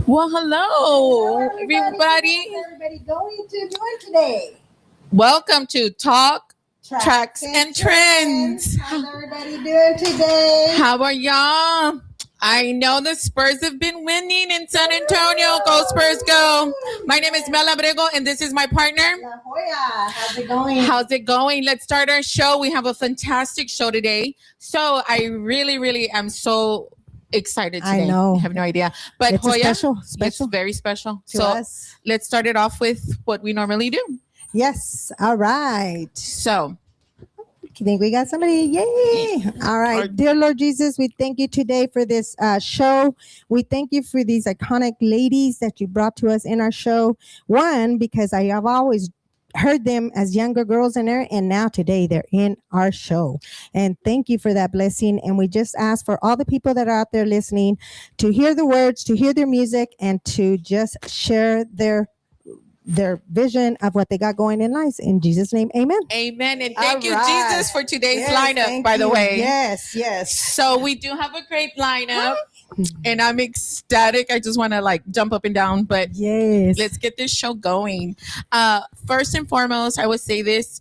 Well, hello, everybody. How's everybody going to doing today? Welcome to Talk, Tracks, and Trends. How's everybody doing today? How are y'all? I know the Spurs have been winning in San Antonio. Go Spurs, go. My name is Mel Joya, and this is my partner. Mel Joya. How's it going? How's it going? Let's start our show. We have a fantastic show today. So I really am so excited today. I know. I have no idea. But it's Joya, special. it's very special. To so us. Let's start it off with what we normally do. Yes. All right. So I think we got somebody. Yay. All right. Dear Lord Jesus, we thank you today for this show. We thank you for these iconic ladies that you brought to us in our show. One, because I have always heard them as younger girls in there, and now today they're in our show. And thank you for that blessing. And we just ask for all the people that are out there listening to hear the words, to hear their music, and to just share their vision of what they got going in life. In Jesus' name, amen. Amen. And thank you, Jesus, for today's lineup, by the way. Yes. So we do have a great lineup. And I'm ecstatic. I just want to jump up and down, but yes, let's get this show going. First and foremost, I would say this.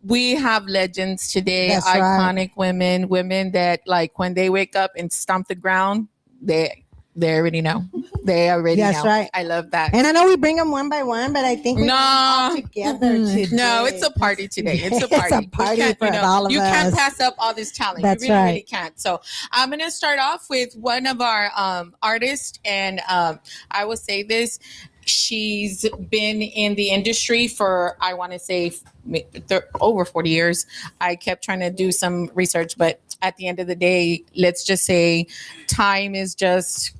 We have legends today. That's iconic women that when they wake up and stomp the ground, they already know. They already know. That's right. I love that. And I know we bring them one by one, but I think we all together today. No, it's a party today. It's a party. It's a party for all of us. You can't pass up all this talent. That's you really, right. really can't. So I'm going to start off with one of our artists. And I will say this. She's been in the industry for, I want to say, over 40 years. I kept trying to do some research, but at the end of the day, let's just say time is just...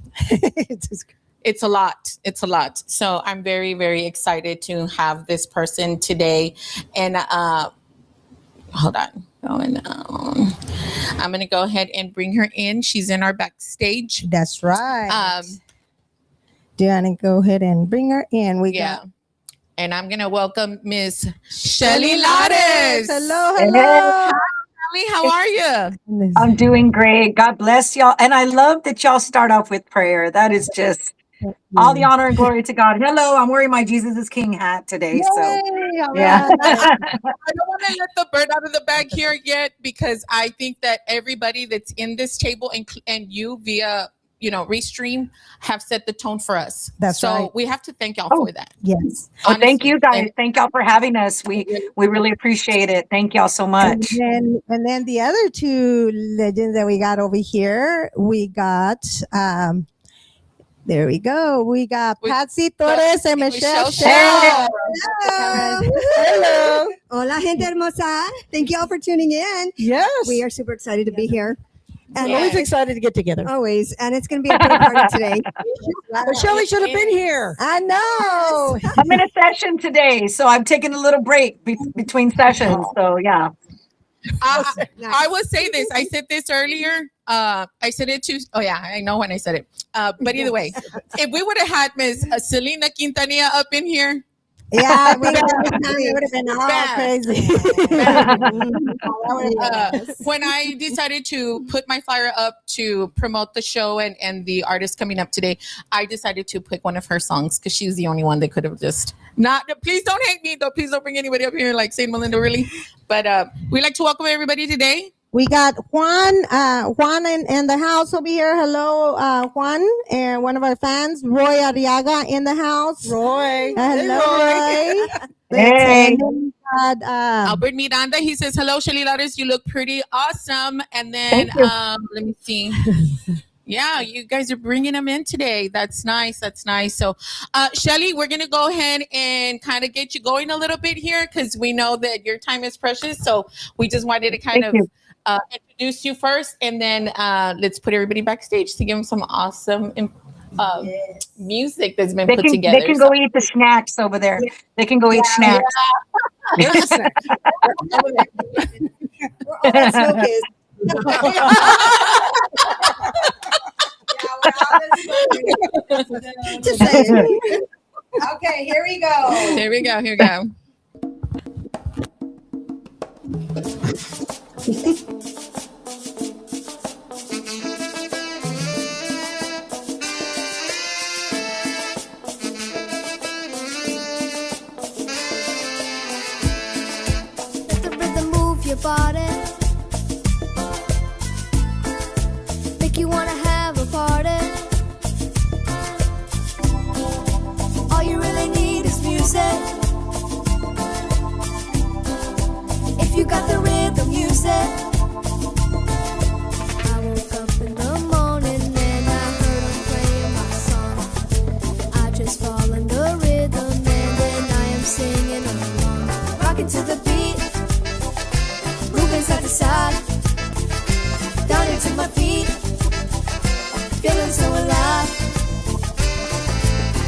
It's a lot. It's a lot. So I'm very, very excited to have this person today. And hold on. Going down. I'm going to go ahead and bring her in. She's in our backstage. That's right. Do you want to go ahead and bring her in? And I'm going to welcome Miss Shelly Lares. Hello. Shelly, how are you? I'm doing great. God bless y'all. And I love that y'all start off with prayer. That is just all the honor and glory to God. Hello, I'm wearing my Jesus is King hat today. Yay, yeah. I don't want to let the bird out of the bag here yet, because I think that everybody that's in this table and you via Restream have set the tone for us. That's so right. we have to thank y'all for that. Yes. Well, thank you guys. Thank y'all for having us. We really appreciate it. Thank y'all so much. And then the other two legends that we got over here, we got there we go. We got Patsy Torres and Michelle Shell. Hello. Hola, gente hermosa. Thank you all for tuning in. Yes. We are super excited to be here. And always excited to get together. Always. And it's going to be a pretty party today. Shelley should have been here. I know. I'm in a session today, so I'm taking a little break between sessions. So, yeah. I will say this. I said this earlier. I said it too. Oh, yeah. I know when I said it. But either way, if we would have had Miss Selena Quintanilla up in here. Yeah, we would have been all crazy. When I decided to put my flyer up to promote the show and the artist coming up today, I decided to pick one of her songs because she's the only one that could have just not. Please don't hate me, though. Please don't bring anybody up here like Saint Melinda, really. But we'd like to welcome everybody today. We got Juan in the house over here. Hello, Juan, and one of our fans, Roy Arriaga, in the house. Roy. Hello, Roy. Hey. And then we got, Albert Miranda, he says, hello, Shelly Lares, you look pretty awesome. And then, let me see. Yeah, you guys are bringing them in today. That's nice. So, Shelly, we're going to go ahead and kind of get you going a little bit here because we know that your time is precious. So we just wanted to kind of introduce you first, and then let's put everybody backstage to give them some awesome music that's been put together. They can go eat the snacks over there. They can go eat snacks. Where all that smoke is. Just saying. Okay, here we go. Here we go. your body, make you wanna have a party. All you really need is music. If you got the rhythm, use it. I woke up in the morning and I heard him playing my song. I just fall in the rhythm and then I am singing along. Rocking to the beat, moving side to side, down into my feet, feeling so alive.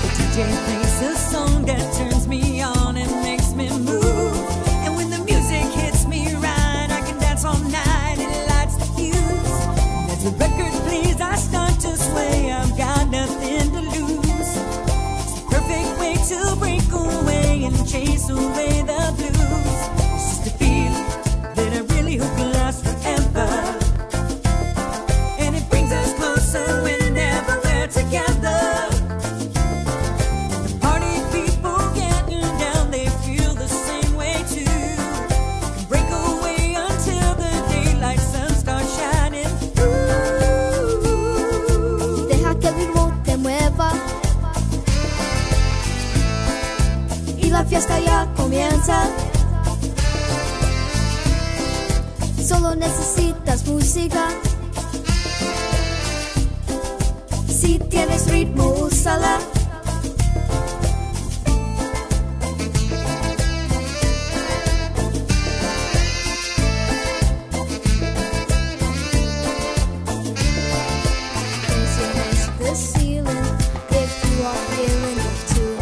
The DJ plays a song that turns me on and makes me move. And when the music hits me right, I can dance all night. It lights the fuse. And as the record plays, I start to sway. I've got nothing to lose. It's the perfect way to break away and chase away the blues. It's just a feeling that I really hope will last forever. And it brings us closer whenever we're together. The party people getting down, they feel the same way too. Can break away until the daylight sun starts shining through. Deja que el ritmo te mueva y la fiesta ya comienza. Solo necesitas música. Si tienes ritmo, úsala. Raise your hands to the ceiling if you are feeling it too.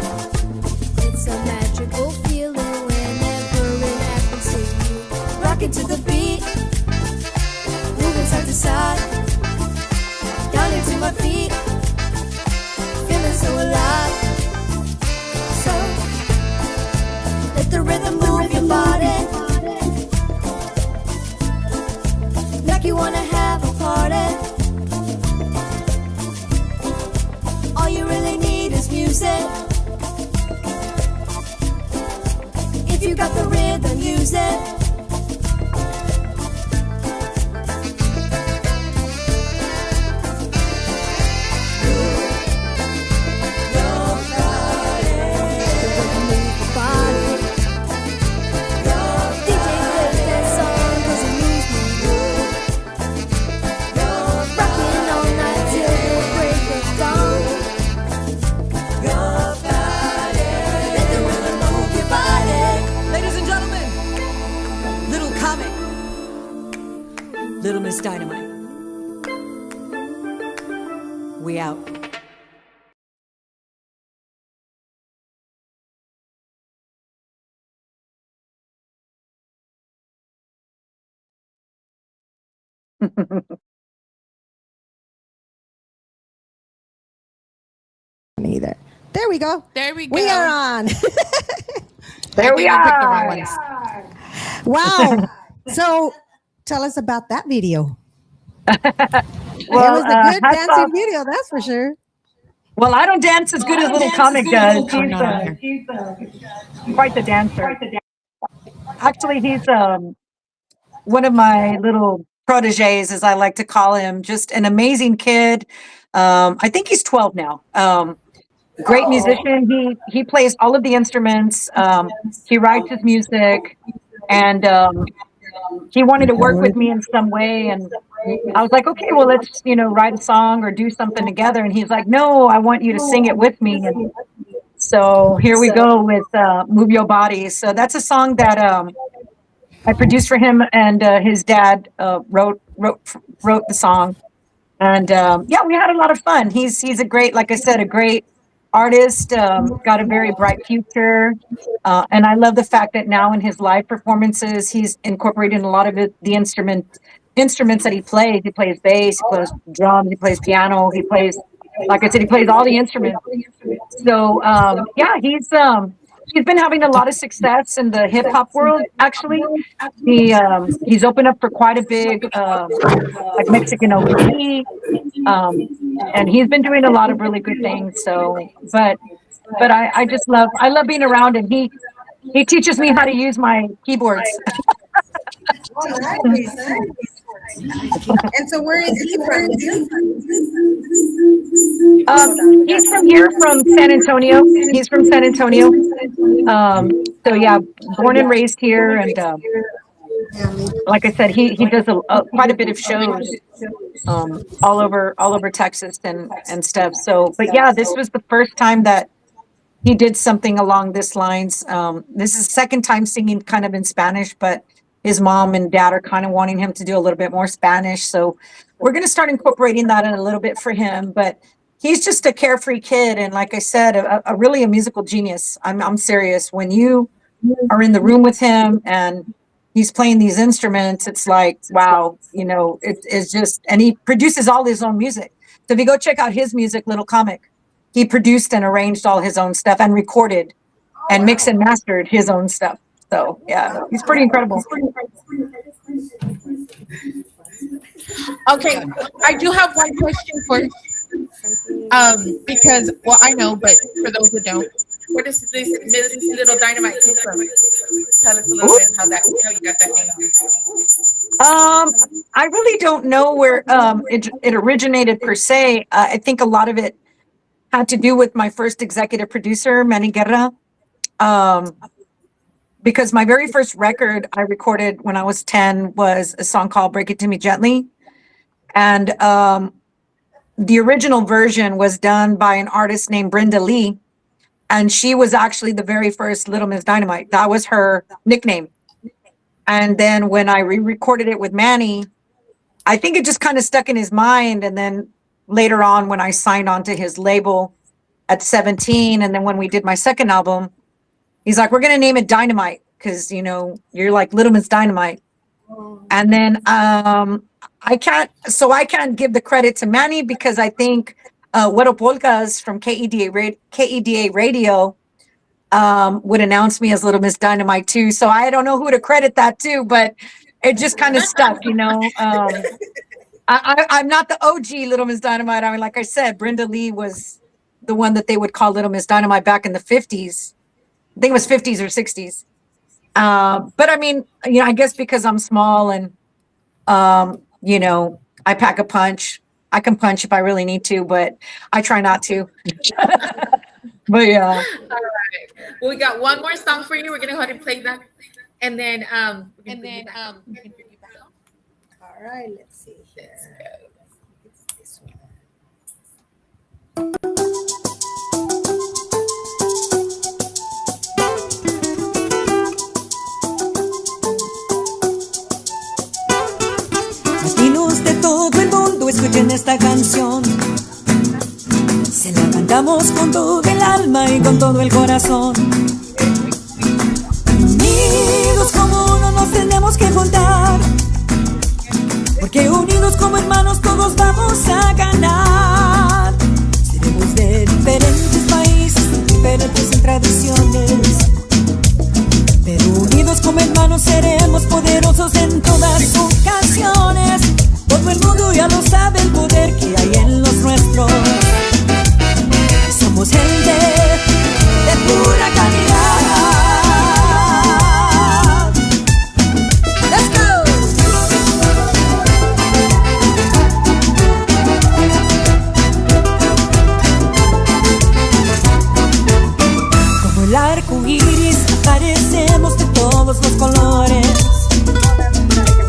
It's a magical feeling whenever it happens to you. Rocking to the beat, moving side to side, down into my feet, feeling so alive. So let the rhythm move your body, make you wanna have a party. All you really need is music. If you got the rhythm, use it. Ladies and gentlemen, Little Comic, Little Miss Dynamite. We out. Either. There we go. There we go. We are on. There we I picked the wrong are. ones. Wow. So tell us about that video. Well, it was a good hats dancing off. video, that's for sure. Well, I don't dance as good as Little Comic does. Oh, no, no. He's quite the dancer. Actually, he's one of my little proteges, as I like to call him. Just an amazing kid. I think he's 12 now. Great musician. He plays all of the instruments. He writes his music, and he wanted to work with me in some way. And I was like, okay, well, let's write a song or do something together. And he's like, no, I want you to sing it with me. And so here we go with "Move Your Body." So that's a song that I produced for him, and his dad wrote the song. And yeah, we had a lot of fun. He's a great, like I said, a great artist, got a very bright future. And I love the fact that now in his live performances, he's incorporated a lot of the instruments that he plays. He plays bass, he plays drums, he plays piano, he plays, like I said, he plays all the instruments. So yeah, he's been having a lot of success in the hip hop world. Actually, he's opened up for quite a big like Mexican OG, and he's been doing a lot of really good things. So, but I just love being around him. He teaches me how to use my keyboards. nice. And so where is he from? He's from here, from San Antonio. He's from San Antonio. So yeah, born and raised here, and like I said, he does quite a bit of shows all over Texas and stuff. So, but yeah, this was the first time that he did something along this lines. This is the second time singing kind of in Spanish, but his mom and dad are kind of wanting him to do a little bit more Spanish. So we're going to start incorporating that in a little bit for him. But he's just a carefree kid, and like I said, a really a musical genius. I'm serious. When you are in the room with him and he's playing these instruments, it's like, wow, it's just, and he produces all his own music. So if you go check out his music, Little Comic, he produced and arranged all his own stuff and recorded and mixed and mastered his own stuff. So yeah, he's pretty incredible. Okay, I do have one question for because I know, but for those who don't, where does this little dynamite come from? Tell us a little bit how you got that name. I really don't know where it originated per se. I think a lot of it had to do with my first executive producer, Manny Guerra. Because my very first record I recorded when I was 10 was a song called Break It To Me Gently. And the original version was done by an artist named Brenda Lee. And she was actually the very first Little Miss Dynamite. That was her nickname. And then when I re-recorded it with Manny, I think it just kind of stuck in his mind. And then later on, when I signed on to his label at 17, and then when we did my second album, he's like, we're going to name it Dynamite because, you're like Little Miss Dynamite. And then I can't give the credit to Manny because I think Huero Polkas from KEDA Radio would announce me as Little Miss Dynamite too. So I don't know who to credit that to, but it just kind of stuck, I'm not the OG Little Miss Dynamite. I mean, like I said, Brenda Lee was the one that they would call Little Miss Dynamite back in the 50s. I think it was 50s or 60s. But I mean, I guess because I'm small and, I pack a punch. I can punch if I really need to, but I try not to. But yeah. All right. Well, we got one more song for you. We're going to go ahead and play that. And then, we can bring you back on. All right, let's see here. It's this one. Latinos de todo el mundo escuchen esta canción. Se la cantamos con todo el alma y con todo el corazón. Unidos como uno nos tenemos que juntar, porque unidos como hermanos todos vamos a ganar. Seremos de diferentes países, diferentes en tradiciones, pero unidos como hermanos seremos poderosos en todas ocasiones. Todo el mundo ya lo sabe el poder que hay en los nuestros. Somos gente de pura calidad. Let's go. Como el arco iris aparecemos de todos los colores.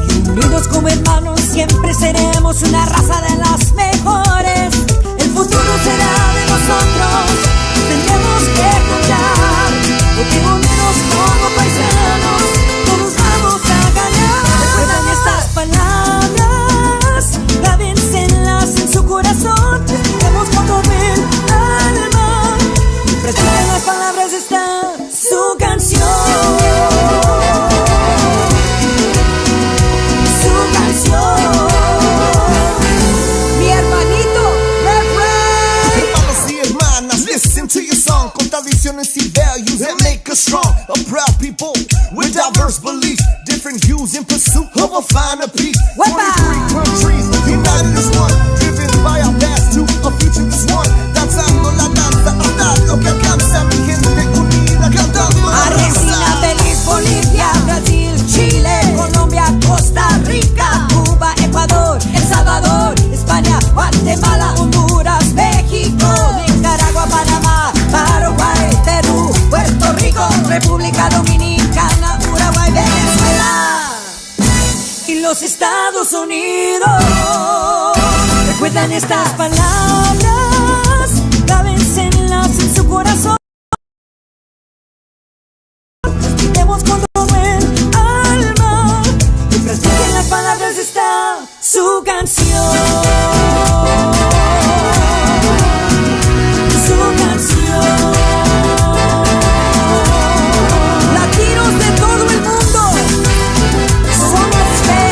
Y unidos como hermanos siempre seremos una raza de las mejores. El futuro será de nosotros, tenemos que contar, porque unidos como paisanos, todos vamos a ganar. Recuerdan estas palabras, grábenselas en su corazón, tenemos con todo el alma. Presente en las palabras está su canción. Su canción. Listen to your song con tradiciones y values that make us strong. A proud people with diverse beliefs, different views in pursuit of a finer peace. 23 countries united as one, driven by our past to a future as one. Danzando la danza, hasta lo que alcanza mi gente unida cantando. Argentina, Belice, Bolivia, Brasil, Chile, Colombia, Costa los Estados Unidos. Recuerdan estas palabras, grábenselas en su corazón. Respiremos con todo el alma y practiquen las palabras de esta su canción. Su canción. Latinos de todo el mundo, somos fe,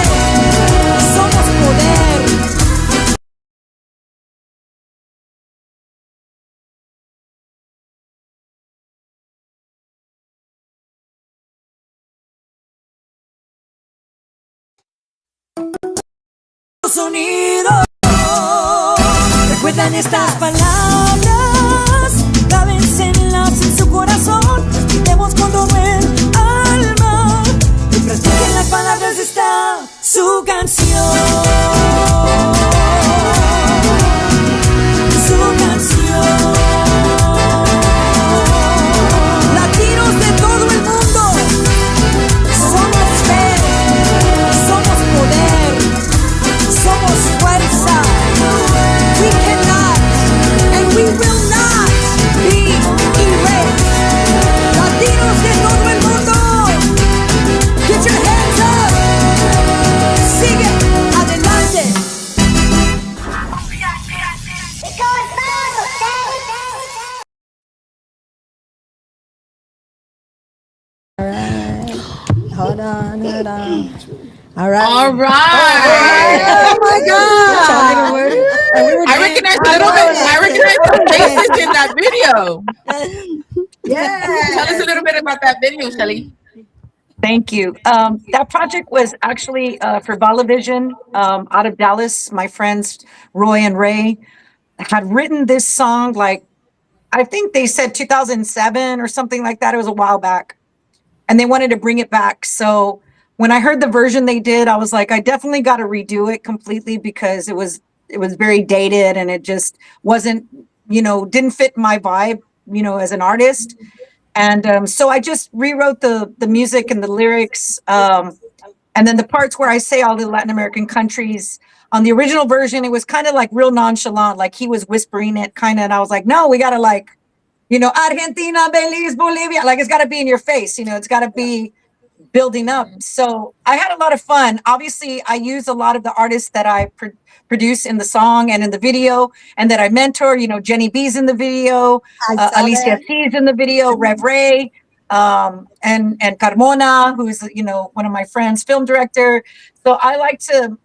somos poder. Unidos, recuerdan estas palabras, grábenselas en su corazón, respiremos con todo el alma y practiquen las palabras de esta su canción. Su canción. Latinos de todo el mundo, somos fe, somos poder. Somos fuerza. We cannot and we will not be erased. Latinos de todo el mundo, get your hands up. Sigue adelante. Hold on. All right. All right. Oh my God. I recognize a little bit. I recognize some faces in that video. Tell us a little bit about that video, Shelly. Thank you. That project was actually for Valavision out of Dallas. My friends Roy and Ray had written this song, like, I think they said 2007 or something like that. It was a while back. And they wanted to bring it back. So when I heard the version they did, I was like, I definitely got to redo it completely because it was very dated and it just wasn't, didn't fit my vibe, as an artist. And so I just rewrote the music and the lyrics. And then the parts where I say all the Latin American countries. On the original version, it was kind of like real nonchalant, like he was whispering it kind of. And I was like, no, we got to Argentina, Belize, Bolivia. Like it's got to be in your face, it's got to be building up. So I had a lot of fun. Obviously, I use a lot of the artists that I produce in the song and in the video and that I mentor. Jenny B's in the video, Alicia C's in the video, Rev Ray, and Carmona, who's one of my friends, film director. So I like to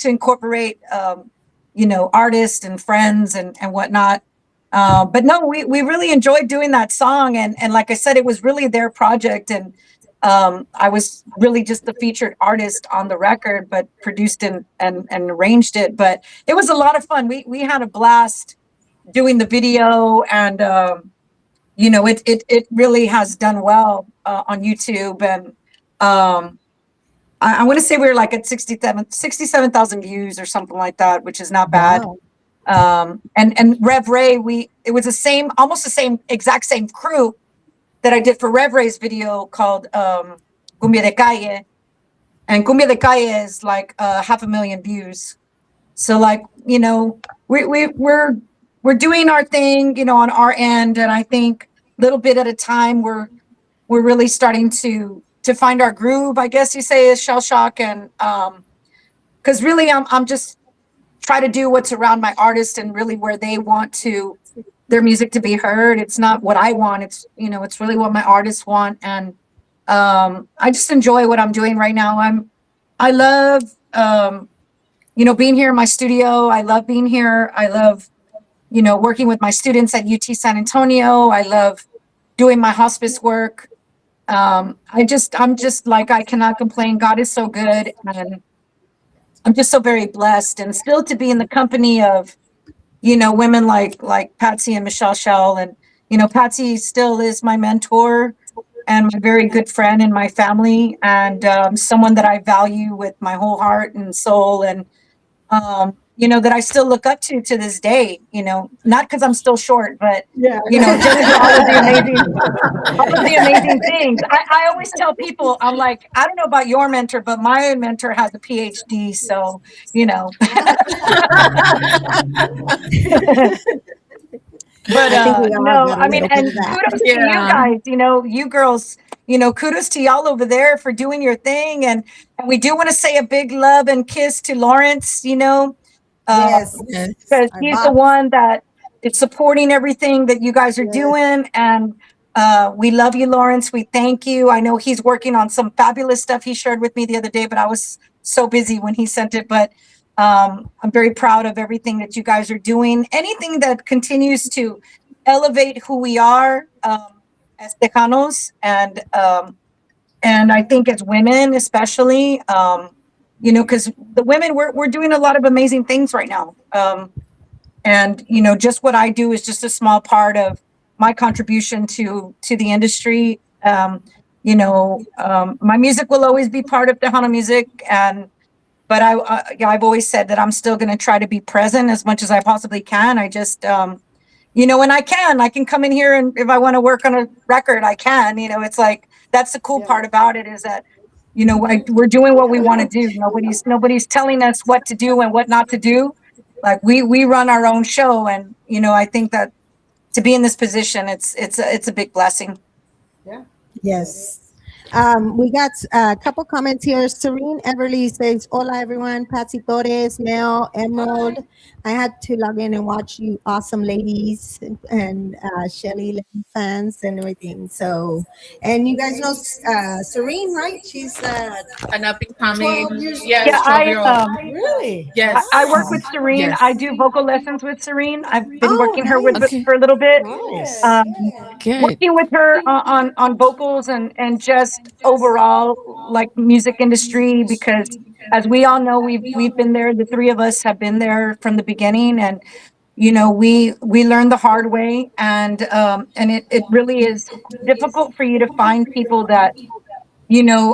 incorporate artists and friends and whatnot. But no, we really enjoyed doing that song, and like I said, it was really their project, and I was really just the featured artist on the record, but produced and arranged it. But it was a lot of fun. We had a blast doing the video, and it really has done well on YouTube, and I want to say we were like at 67,000 views or something like that, which is not bad. Wow. And Rev Ray, it was almost the exact same crew that I did for Rev Ray's video called Cumbia de Calle, and Cumbia de Calle is like 500,000 views. So like we're doing our thing on our end, and I think little bit at a time we're really starting to find our groove, I guess you say, is Shell Shock, and because really I'm just try to do what's around my artist and really where they want their music to be heard. It's not what I want. It's, it's really what my artists want. And I just enjoy what I'm doing right now. I love, being here in my studio. I love being here. I love, working with my students at UT San Antonio. I love doing my hospice work. I'm just like, I cannot complain. God is so good. And I'm just so very blessed, and still to be in the company of, women like Patsy and Michelle Shell. And, Patsy still is my mentor and my very good friend in my family, and someone that I value with my whole heart and soul. And that I still look up to this day, not because I'm still short, but, Yeah. just for all of the amazing things. I always tell people, I'm like, I don't know about your mentor, but my mentor has a PhD. So, but I think we all no, got a I mean, little bit and of that. kudos to you Yeah. guys, you girls, kudos to y'all over there for doing your thing. And we do want to say a big love and kiss to Lawrence, Yes. Yes. because Our he's the boss. one that is supporting everything that you guys are Yes. doing. And we love you, Lawrence. We thank you. I know he's working on some fabulous stuff he shared with me the other day, but I was so busy when he sent it. But I'm very proud of everything that you guys are doing. Anything that continues to elevate who we are as Tejanos, and I think as women, especially, because the women we're doing a lot of amazing things right now. And just what I do is just a small part of my contribution to the industry. My music will always be part of Tejano music, but I've always said that I'm still going to try to be present as much as I possibly can. I just when I can come in here, and if I want to work on a record, I can. It's like that's the cool part about it, is that we're doing what we want to do. Nobody's telling us what to do and what not to do. Like we run our own show, and I think that to be in this position, it's a big blessing. Yes. We got a couple comments here. Serene Everly says, "Hola everyone, Patsy Torres, Mel, Emerald. I had to log in and watch you awesome ladies and Shelly fans and everything." So, and you guys know Serene, right? She's An up and coming. 12 years Yes, Yeah, 12-year-old. really. Yes. I work with Serene. Yes. I do vocal lessons with Serene. I've been Oh, working her with nice. for a little bit. Nice. Um, Good. Working with her on vocals and just overall like music industry, because as we all know, we've been there. The three of us have been there from the beginning, and we learned the hard way, and it really is difficult for you to find people that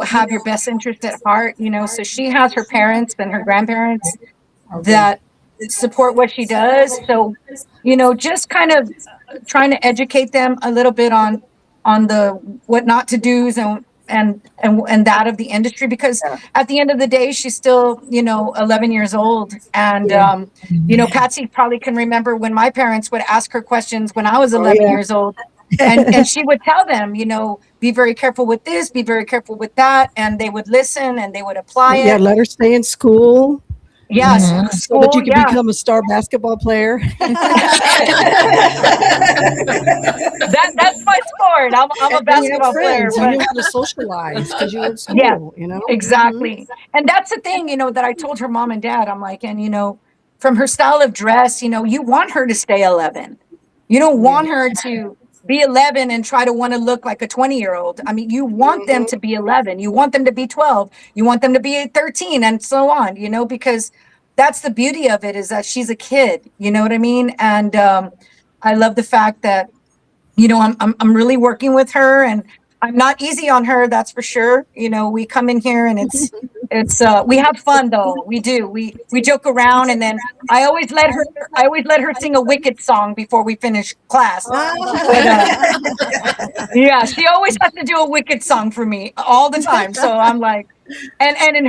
have your best interest at heart. So she has her parents and her grandparents Okay. that support what she does. So, just kind of trying to educate them a little bit on the what not to do's and that of the industry, because at the end of the day, she's still 11 years old. And Patsy probably can remember when my parents would ask her questions when I was 11 years old, and she would tell them, be very careful with this, be very careful with that, and they would listen and they would apply Yeah, it. let her stay in school Yes, so that school, you can yeah. become a star basketball player. That's my sport. I'm a And you have basketball player, friends. You but knew how to socialize because you were at yeah, school, exactly. And that's the thing, that I told her mom and dad. I'm like, and from her style of dress, you want her to stay 11. You don't want her to be 11 and try to want to look like a 20-year-old. I mean, you want them to be 11. You want them to be 12. You want them to be 13 and so on, because that's the beauty of it, is that she's a kid, you know what I mean? And I love the fact that I'm really working with her, and I'm not easy on her, that's for sure. We come in here and it's we have fun though. We do. We joke around, and then I always let her sing a Wicked song before we finish class. But, yeah, she always has to do a Wicked song for me all the time. So I'm like, and in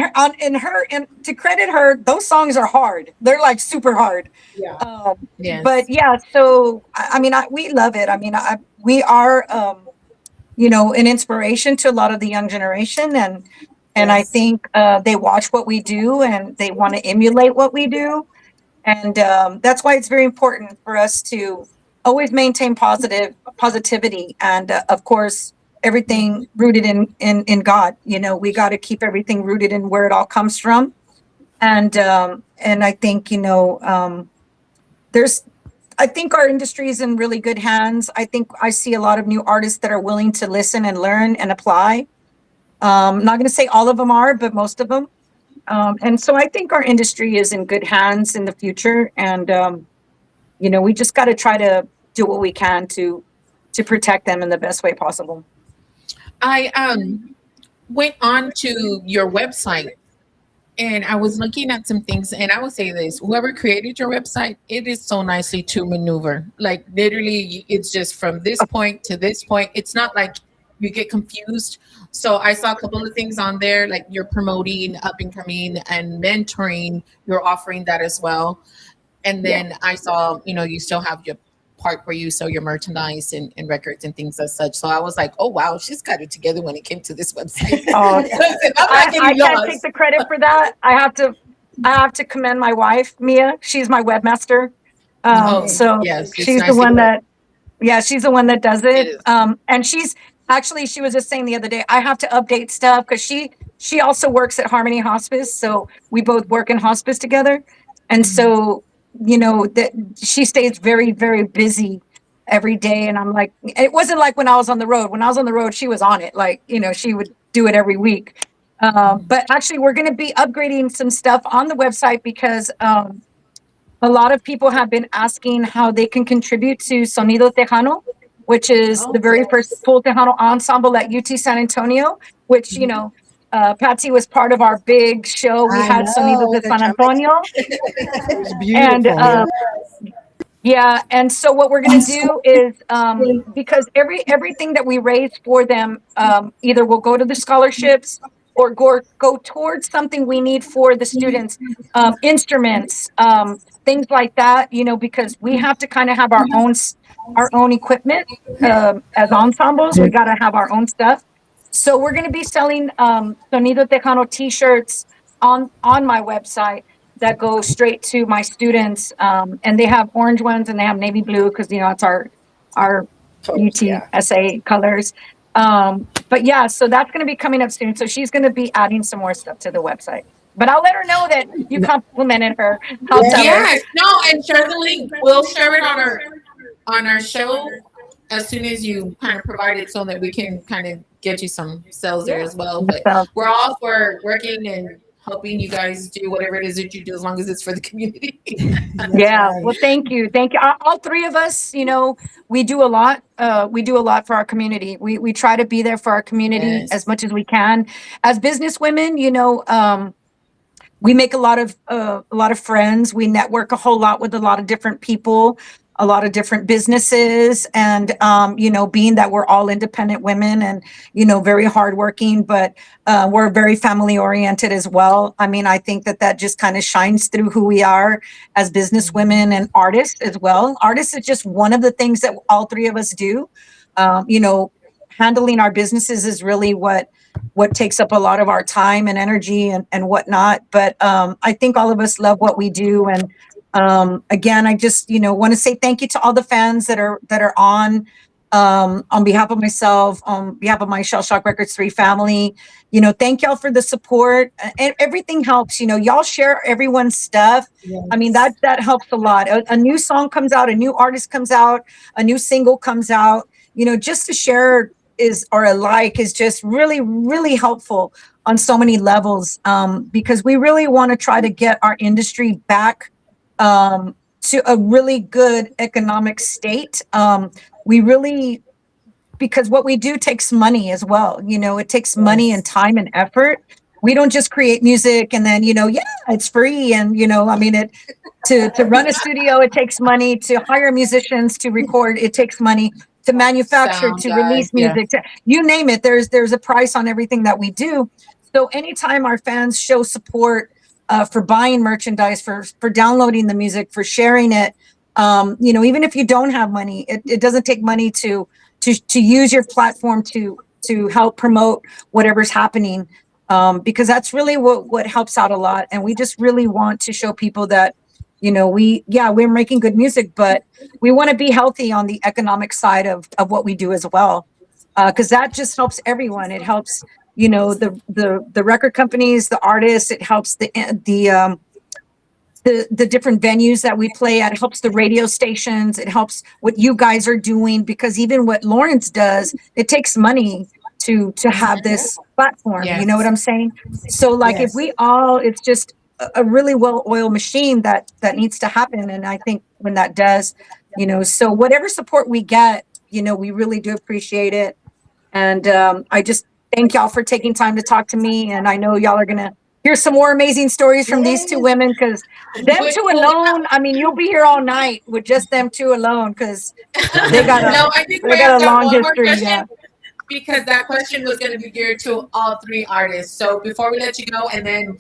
to credit her, those songs are hard. They're like super hard. Yes. But yeah, so I mean, we love it. I mean, we are, an inspiration to a lot of the young generation, and I think they watch what we do and they want to emulate what we do, and that's why it's very important for us to always maintain positivity, and of course, everything rooted in God. We got to keep everything rooted in where it all comes from, and I think there's I think our industry is in really good hands. I think I see a lot of new artists that are willing to listen and learn and apply. Not going to say all of them are, but most of them. And so I think our industry is in good hands in the future. And, we just got to try to do what we can to protect them in the best way possible. I went on to your website, And I was looking at some things, and I will say this: whoever created your website, it is so nicely to maneuver. Like literally, it's just from this point to this point. It's not like you get confused. So I saw a couple of things on there, like you're promoting up and coming and mentoring. You're offering that as well. And then I saw, you still have your part where you sell your merchandise and records and things as such. So I was like, oh wow, she's got it together when it came to this website. Oh, Listen, I'm not I getting can't lost. take the credit for that. I have to commend my wife, Mia. She's my webmaster. Oh So yes, it's she's the nicely one put. that, yeah, she's the one that does It it. is. And she was just saying the other day, I have to update stuff because she also works at Harmony Hospice. So we both work in hospice together. And so, that she stays very, very busy every day. And I'm like, it wasn't like when I was on the road. When I was on the road, she was on it. Like, she would do it every week. But actually, we're going to be upgrading some stuff on the website because a lot of people have been asking how they can contribute to Sonido Tejano, which is Oh the very first yes. full Tejano ensemble at UT San Antonio, which, Patsy was part of our big show. We I had Sonido know de the San trumpet. Antonio. It was And beautiful. Yeah. yeah, and so what we're going to do is because everything that we raise for them either will go to the scholarships or go towards something we need for the students, instruments, things like that. Because we have to kind of have our own equipment as ensembles. We got to have our own stuff. So we're going to be selling Sonido Tejano T-shirts on my website that go straight to my students. And they have orange ones and they have navy blue because it's our UTSA colors. But yeah, so that's going to be coming up soon. So she's going to be adding some more stuff to the website. But I'll let her know that you complimented her. I'll tell her. Yes. No, and share the link. We'll share it on our show as soon as you kind of provide it so that we can kind of get you some sales there as well. But So, we're all for working and helping you guys do whatever it is that you do as long as it's for the community. yeah. Well, thank you. Thank you. All three of us, we do a lot. We do a lot for our community. We try to be there for our community as Yes. much as we can. As business women, we make a lot of friends. We network a whole lot with a lot of different people, a lot of different businesses, and being that we're all independent women and very hardworking, but we're very family oriented as well. I mean, I think that just kind of shines through who we are as business women and artists as well. Artists is just one of the things that all three of us do. Handling our businesses is really what takes up a lot of our time and energy and whatnot. But I think all of us love what we do. And again, I just, want to say thank you to all the fans that are on behalf of myself, on behalf of my Shell Shock Records 3 family. Thank y'all for the support. And everything helps. Y'all share everyone's stuff. I mean, that helps a lot. A new song comes out, a new artist comes out, a new single comes out, just to share or a like is just really, really helpful on so many levels, because we really want to try to get our industry back to a really good economic state. We really, because what we do takes money as well. It takes money and time and effort. We don't just create music and then, yeah, it's free. And, I mean, to run a studio, it takes money. To hire musicians to record, it takes money. To manufacture, Sound to guy. release Yeah. music, you name it. There's a price on everything that we do. So anytime our fans show support for buying merchandise, for downloading the music, for sharing it, even if you don't have money, it doesn't take money to use your platform to help promote whatever's happening, because that's really what helps out a lot. And we just really want to show people that we're making good music, but we want to be healthy on the economic side of what we do as well, because that just helps everyone. It helps the record companies, the artists. It helps the different venues that we play at. It helps the radio stations. It helps what you guys are doing, because even what Lawrence does, it takes money to have this platform. Yes. You know what I'm saying? So like if we all, it's just a really well-oiled machine that needs to happen. And I think when that does, so whatever support we get, we really do appreciate it. And I just thank y'all for taking time to talk to me. And I know y'all are gonna hear some more amazing stories from these two women, because them Wait, two well, alone, I mean, you'll be here all night with just them two alone, because they got no, a I think they we got have a got long one more history. question Yeah. because that question was going to be geared to all three artists. So before we let you go, and then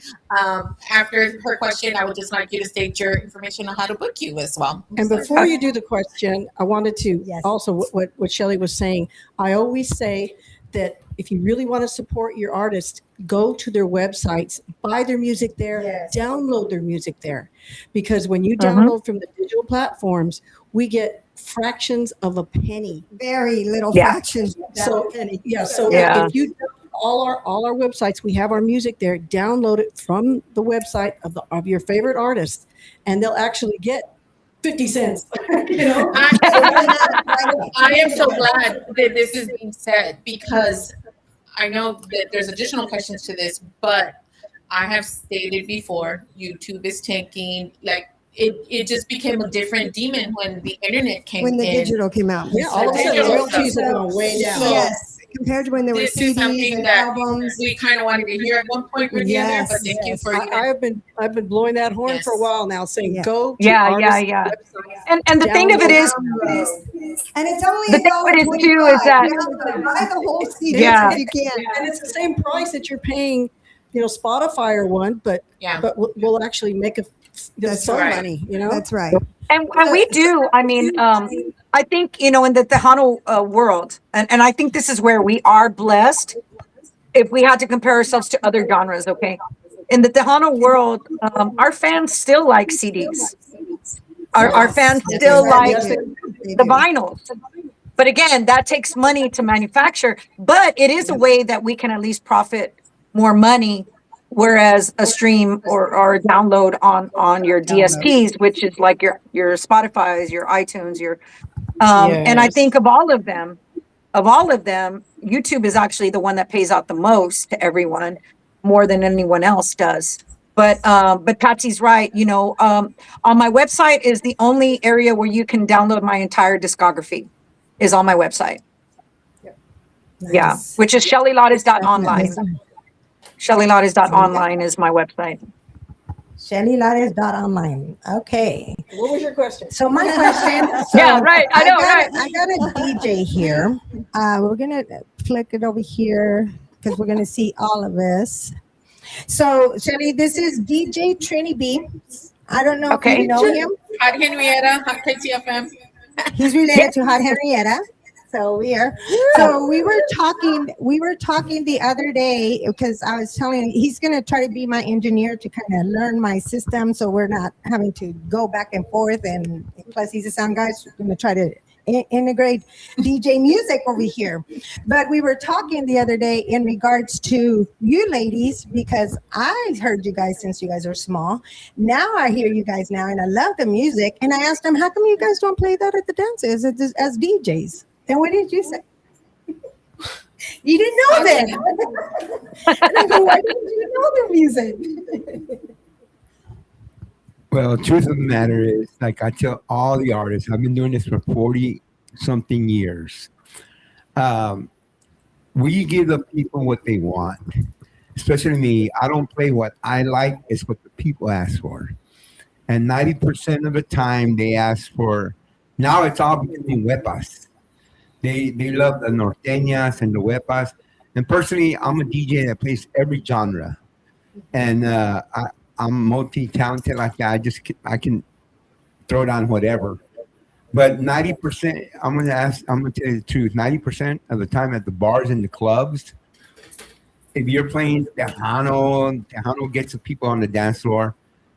after her question, I would just like you to state your information on how to book you as well. And before you do the question, I wanted to Yes. also what Shelley was saying. I always say that if you really want to support your artist, go to their websites, buy their music there, Yes. download their music there, because when you Mhm. download from the digital platforms, we get fractions of a penny. Very little Yeah. fractions. So yeah, so Yeah. if you all our websites, we have our music there. Download it from the website of your favorite artist, and they'll actually get 50 cents. You know, I am so glad that this is being said because I know that there's additional questions to this, but I have stated before, YouTube is tanking. Like it just became a different demon when the internet came When the in. digital came out. yeah, all of a sudden Digital royalties stuff. have gone way down. So- Yes. Compared to when there were This is CDs something and that albums. we kind of wanted to hear at one point or the other, but thank you for I've been blowing that horn for a Yes. while now, saying Yeah. go to Yeah, artists' yeah. websites. And the thing of it is, And it's only the thing of it is too is that buy the whole CD Yeah. if you can. And it's the same price that you're paying, Spotify or one, but Yeah. we'll actually make That's some right. money. That's right. and we do. I mean, I think in the Tejano world, and I think this is where we are blessed. If we had to compare ourselves to other genres, okay, in the Tejano world, our fans still like CDs. Our fans still like Yes, they the do. vinyls. But again, that takes money to manufacture. But it is a way that we can at least profit more money, whereas a stream or a download on your DSPs, which is like your Spotify's, your iTunes, your and I Yes. think of all of them, YouTube is actually the one that pays out the most to everyone, more than anyone else does. But Patsy's right. On my website is the only area where you can download my entire discography. Is on my website. Yeah, Nice. which is shellylottes.online. Definitely. Shellylottes.online is my website. ShellyLattes.online. Okay. What was your question? So my question. Yeah, right. I know, right. I got a DJ here. We're gonna flick it over here because we're gonna see all of us. So Shelly, this is DJ Trini B. I don't know if Okay. you know him. Hot Henrietta, Hot KTFM. He's related to Hot Henrietta. So we were talking the other day because I was telling him he's gonna try to be my engineer to kind of learn my system so we're not having to go back and forth, and plus he's a sound guy, so we're gonna try to integrate DJ music over here. But we were talking the other day in regards to you ladies, because I heard you guys since you guys are small. Now I hear you guys now and I love the music. And I asked them, how come you guys don't play that at the dances as DJs? And what did you say? You didn't know that. And I go, why didn't you know the music? Well, truth of the matter is, like I tell all the artists, I've been doing this for 40 something years. We give the people what they want, especially me. I don't play what I like, it's what the people ask for. And 90% of the time they ask for, now it's all between wepas. They love the norteñas and the wepas. And personally, I'm a DJ that plays every genre. And I'm multi-talented like that. I can throw down whatever. But 90%, I'm gonna tell you the truth. 90% of the time at the bars and the clubs, if you're playing Tejano gets the people on the dance floor,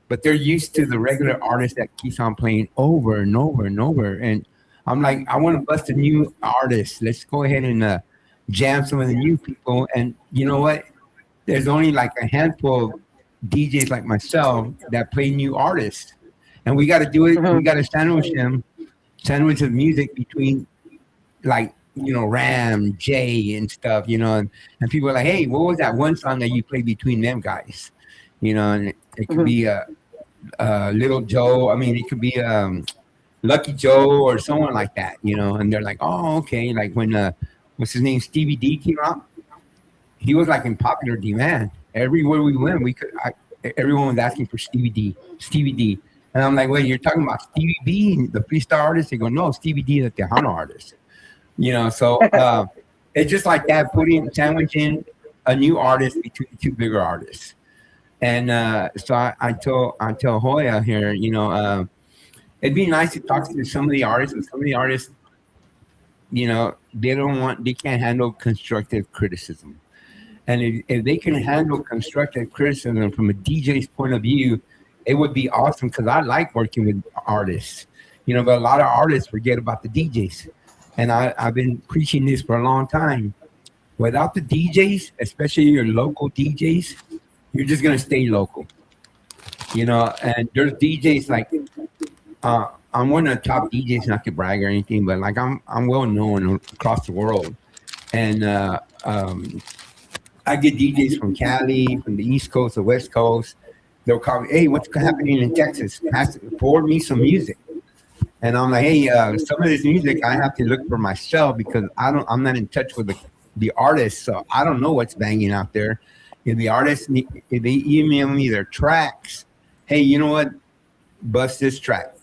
but they're used to the regular artist that keeps on playing over and over and over. And I'm like, I want to bust a new artist. Let's go ahead and jam some of the new people. And you know what? There's only like a handful of DJs like myself that play new artists, and we got to do it. We got to sandwich the music between, like, Ram, Jay, and stuff. And people are like, hey, what was that one song that you played between them guys? And it could be Little Joe. I mean, it could be Lucky Joe or someone like that. And they're like, oh, okay. Like when what's his name, Stevie D came out, he was like in popular demand. everywhere we went, everyone was asking for Stevie D. And I'm like, wait, you're talking about Stevie B, the freestyle artist? They go, no, Stevie D, the Tejano artist. So it's just like that, sandwiching a new artist between two bigger artists. And so I tell Hoya here, it'd be nice to talk to some of the artists, and some of the artists, they can't handle constructive criticism. And if they can handle constructive criticism from a DJ's point of view, it would be awesome, because I like working with artists, but a lot of artists forget about the DJs. And I've been preaching this for a long time. Without the DJs, especially your local DJs, you're just going to stay local. And there's DJs like, I'm one of the top DJs, not to brag or anything, but like I'm well known across the world. And I get DJs from Cali, from the East Coast, the West Coast. They'll call me, hey, what's happening in Texas? Forward me some music. And I'm like, hey, some of this music I have to look for myself, because I'm not in touch with the artists, so I don't know what's banging out there. If the artists, if they email me their tracks, hey, you know what? Bust this track.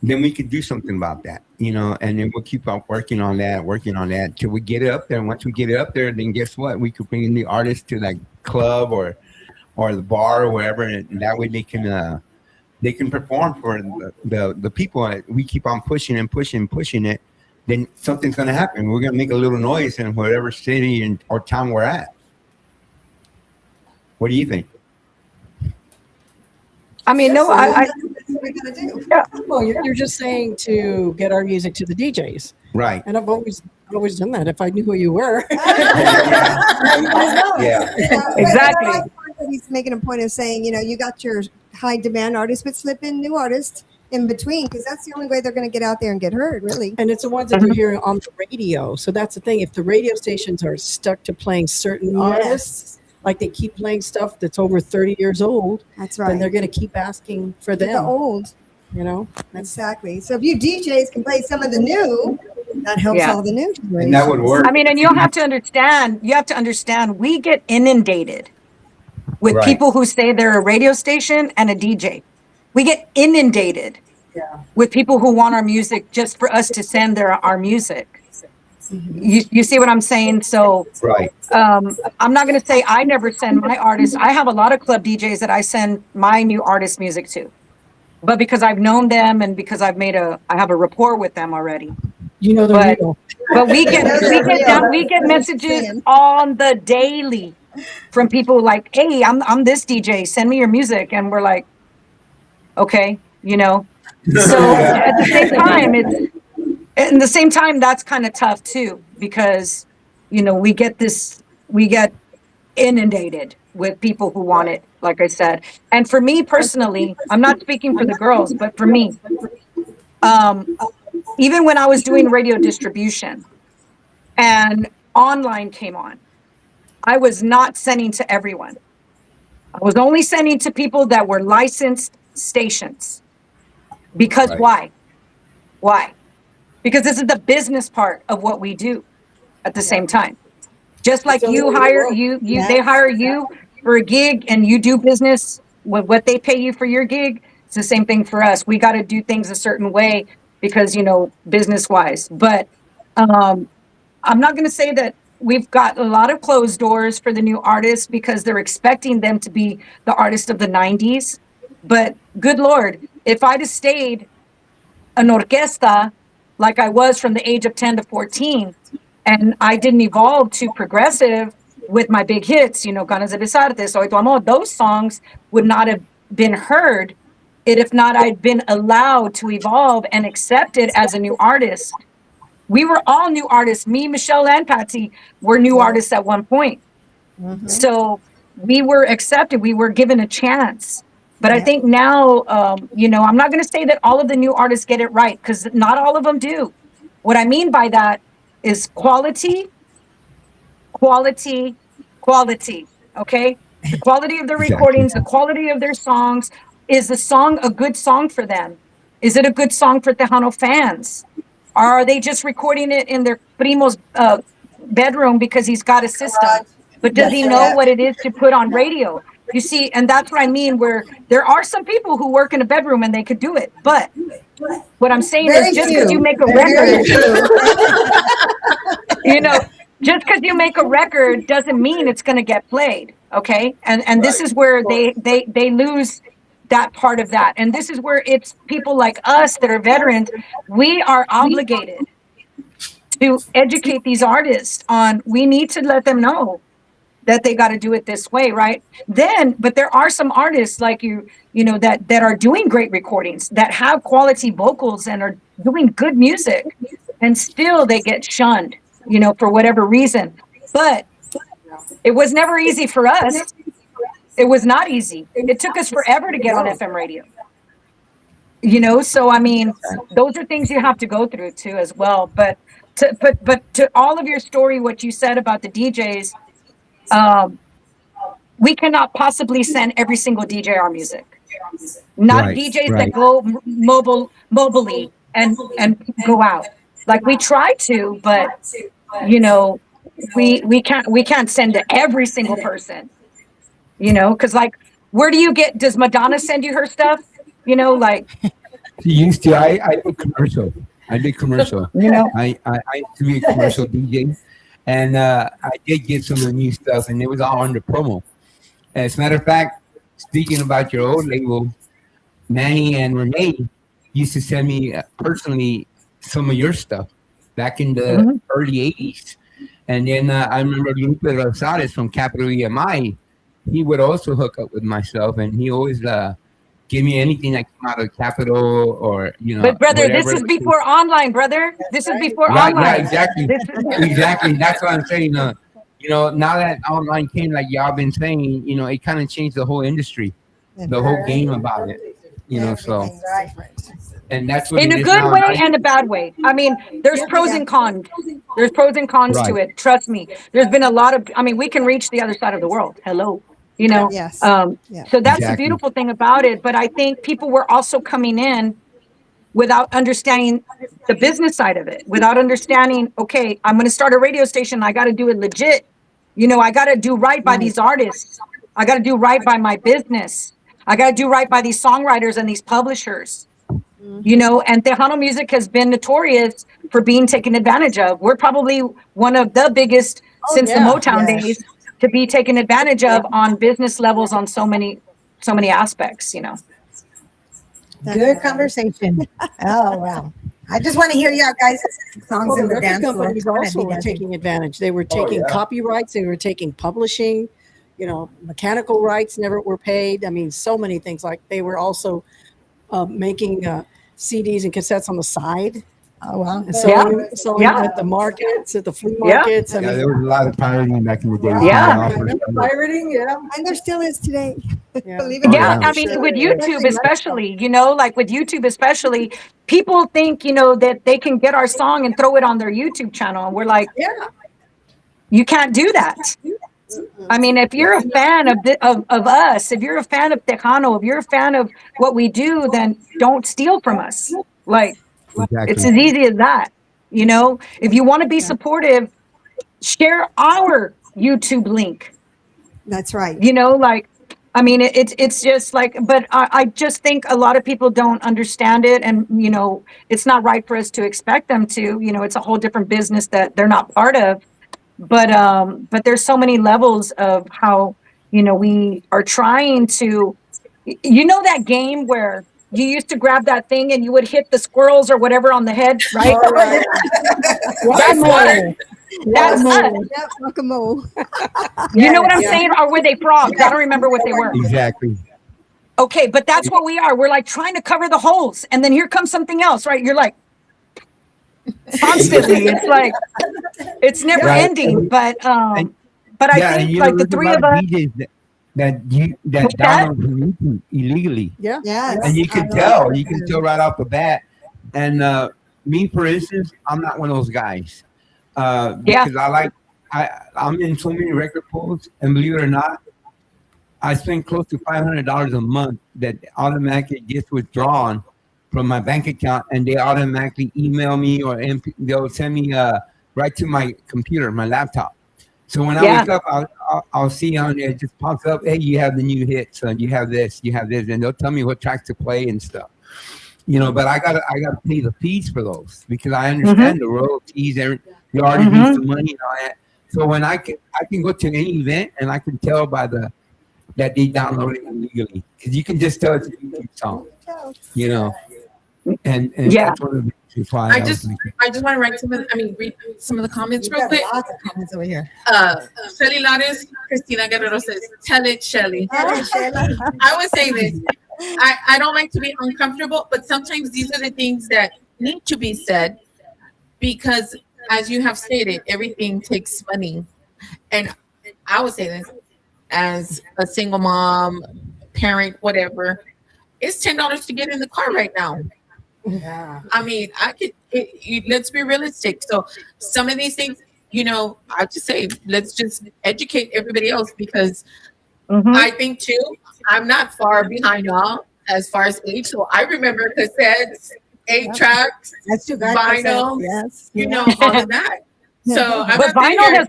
Then we could do something about that, and then we'll keep on working on that till we get it up there. And once we get it up there, then guess what? We could bring in the artist to that club or the bar or wherever, and that way they can perform for the people. We keep on pushing it, then something's going to happen. We're going to make a little noise in whatever city or town we're at. What do you think? I mean, no, That's what we're gonna do. yeah. Well, you're just saying to get our music to the DJs. Right. And I've always done that if I knew who you were. Yeah. Exactly. I like that he's making a point of saying, you got your high demand artists, but slip in new artists in between, because that's the only way they're going to get out there and get heard, really. And it's the ones that you're hearing on the radio. So that's the thing. If the radio stations are stuck to playing certain artists, like they keep playing stuff that's over 30 years old, That's then right. they're going to keep asking for The them. old. That's Exactly. So if you DJs can play some of the new, that helps Yeah. all the new. And that would work. I mean, and you have to understand, we get inundated with Right. people who say they're a radio station and a DJ. We get inundated with people who want our music just for us to send our music. You see what I'm saying? So Right. I'm not going to say I never send my artists. I have a lot of club DJs that I send my new artist music to, but because I've known them and because I have a rapport with them already. they're But- real. But we get messages on the daily from people like, hey, I'm this DJ, send me your music. And we're like, okay, So at the same time, that's kind of tough too, because, we get inundated with people who want it, like I said. And for me personally, I'm not speaking for the girls, but for me, even when I was doing radio distribution and online came on, I was not sending to everyone. I was only sending to people that were licensed stations. Because Right. Why? Because this is the business part of what we do at the same time. Just like It's you only hire the you, world. they hire you for a gig and you do business with what they pay you for your gig. It's the same thing for us. We got to do things a certain way because, business wise. But I'm not going to say that we've got a lot of closed doors for the new artists because they're expecting them to be the artist of the 90s. But good Lord, if I'd have stayed an orquesta like I was from the age of 10 to 14, and I didn't evolve to progressive with my big hits, Ganas de Besarte, Soy Tu Amor, those songs would not have been heard if not I'd been allowed to evolve and accepted as a new artist. We were all new artists. Me, Michelle, and Patsy were new artists at one point. So we were accepted. We were given a chance. But I think now, I'm not going to say that all of the new artists get it right, because not all of them do. What I mean by that is quality, okay? The quality of the recordings, the quality of their songs. Is the song a good song for them? Is it a good song for Tejano fans? Are they just recording it in their primo's bedroom because he's got a system? but does he know what it is to put on radio? You see, and that's what I mean, where there are some people who work in a bedroom and they could do it. But what I'm saying Very is just because few. you make a Very record, few. you know, just because you make a record doesn't mean it's going to get played. Okay. And this is where they lose that part of that. And this is where it's people like us that are veterans, we are obligated to educate these artists on, we need to let them know that they got to do it this way, right? Then, but there are some artists like you know, that are doing great recordings, that have quality vocals and are doing good music, and still they get shunned, you know, for whatever reason. But it was never easy for us. It was not easy. It took us forever to get on FM radio. You know, so I mean, those are things you have to go through too as well. But to all of your story, what you said about the DJs, we cannot possibly send every single DJ our music. Not Right, DJs that right. go mobily and go out. Like we try to, but you know, we can't send to every single person. You know, because like, where do you get? Does Madonna send you her stuff? You know, like. She used to. I did commercial. I did commercial. You know, I used to be a commercial DJ, and I did get some of the new stuff, and it was all under promo. As a matter of fact, speaking about your old label, Manny and Renee used to send me personally some of your stuff back in the early '80s, and then I remember Lupe Rosales from Capital EMI. He would also hook up with myself, and he always give me anything that came out of Capital or, you know. but brother, whatever. this is before online, brother. This is before Right, online. yeah, exactly. This is- Exactly. That's what I'm saying. You know, now that online came, like y'all been saying, you know, it kind of changed the whole industry, the whole game about it. You know, so and that's what in it a is good now. way and a bad way. I mean, there's pros and cons. There's pros and cons to Right. it. Trust me. There's been a lot of, I mean, we can reach the other side of the world. Hello. You know, Yes. Yeah. so that's the Exactly. beautiful thing about it. But I think people were also coming in without understanding the business side of it, without understanding, okay, I'm going to start a radio station. I got to do it legit. You know, I got to do right by these artists. I got to do right by my business. I got to do right by these songwriters and these publishers. You know, and Tejano music has been notorious for being taken advantage of. We're probably one of the biggest since the Motown days to be taken advantage of on business levels on so many aspects, you know. Good conversation. Oh wow! I just want to hear y'all guys' songs Well, in the the record dance floor. companies also were taking advantage. They were taking copyrights. They were taking publishing. You know, mechanical rights never were paid. I mean, so many things. Like they were also making CDs and cassettes on the side. Oh wow! And selling them at the markets, at the flea markets. I Yeah, mean, there was a lot of pirating back in the day. Yeah. pirating. Yeah. And there still is today. Yeah. Believe it or Yeah, not. I mean, with YouTube especially, you know, like with YouTube especially, people think, you know, that they can get our song and throw it on their YouTube channel. And we're like, Yeah. you can't do that. I mean, if you're a fan of us, if you're a fan of Tejano, if you're a fan of what we do, then don't steal from us. Like, Exactly. it's as easy as that. You know, if you want to be supportive, share our YouTube link. That's right. You know, like, I mean, it's just like, but I just think a lot of people don't understand it. And, you know, it's not right for us to expect them to, you know, it's a whole different business that they're not part of. But there's so many levels of how, you know, we are trying to, you know, that game where you used to grab that thing and you would hit the squirrels or whatever on the head, right? That's us. That's us. Yeah, guacamole. You know what I'm saying? Or were they frogs? I don't remember what they were. Exactly. Okay, but that's what we are. We're like trying to cover the holes, and then here comes something else, right? You're like constantly. It's like it's never Right. ending. But I Yeah, and think you like know, the there's a three lot of us. DJs that What's that? download from YouTube illegally, Yeah. Yes. and you can tell right off the bat. And me, for instance, I'm not one of those guys because I'm in so many record pools, and believe it or not, I spend close to $500 a month that automatically gets withdrawn from my bank account, and they automatically email me or they'll send me right to my computer, my laptop. So when I Yeah. wake up, I'll see on there, it just pops up, hey, you have the new hit, son. You have this, and they'll tell me what tracks to play and stuff. But I gotta pay the fees for those because I understand the royalties and the artist needs the money and all that. So when I can go to any event and I can tell by that they downloaded it illegally because you can just tell it's a YouTube song, and Yeah. that's one of the reasons why I just want to read some of the comments real quick. Lots of comments over here. Shelly Lares, Christina Guerrero says, "Tell it, Shelly." Oh, I would say this. I don't like to be uncomfortable, but sometimes these are the things that need to be said because, as you have stated, everything takes money. And I would say this as a single mom, parent, whatever, it's $10 to get in the car right now. Yeah. I mean, let's be realistic. So some of these things, I just say, let's just educate everybody else because I think too, I'm not far behind y'all as far as age. So I remember cassettes, 8 tracks, That's too bad. vinyl, Yes. all of that. So I'm But not vinyl there, has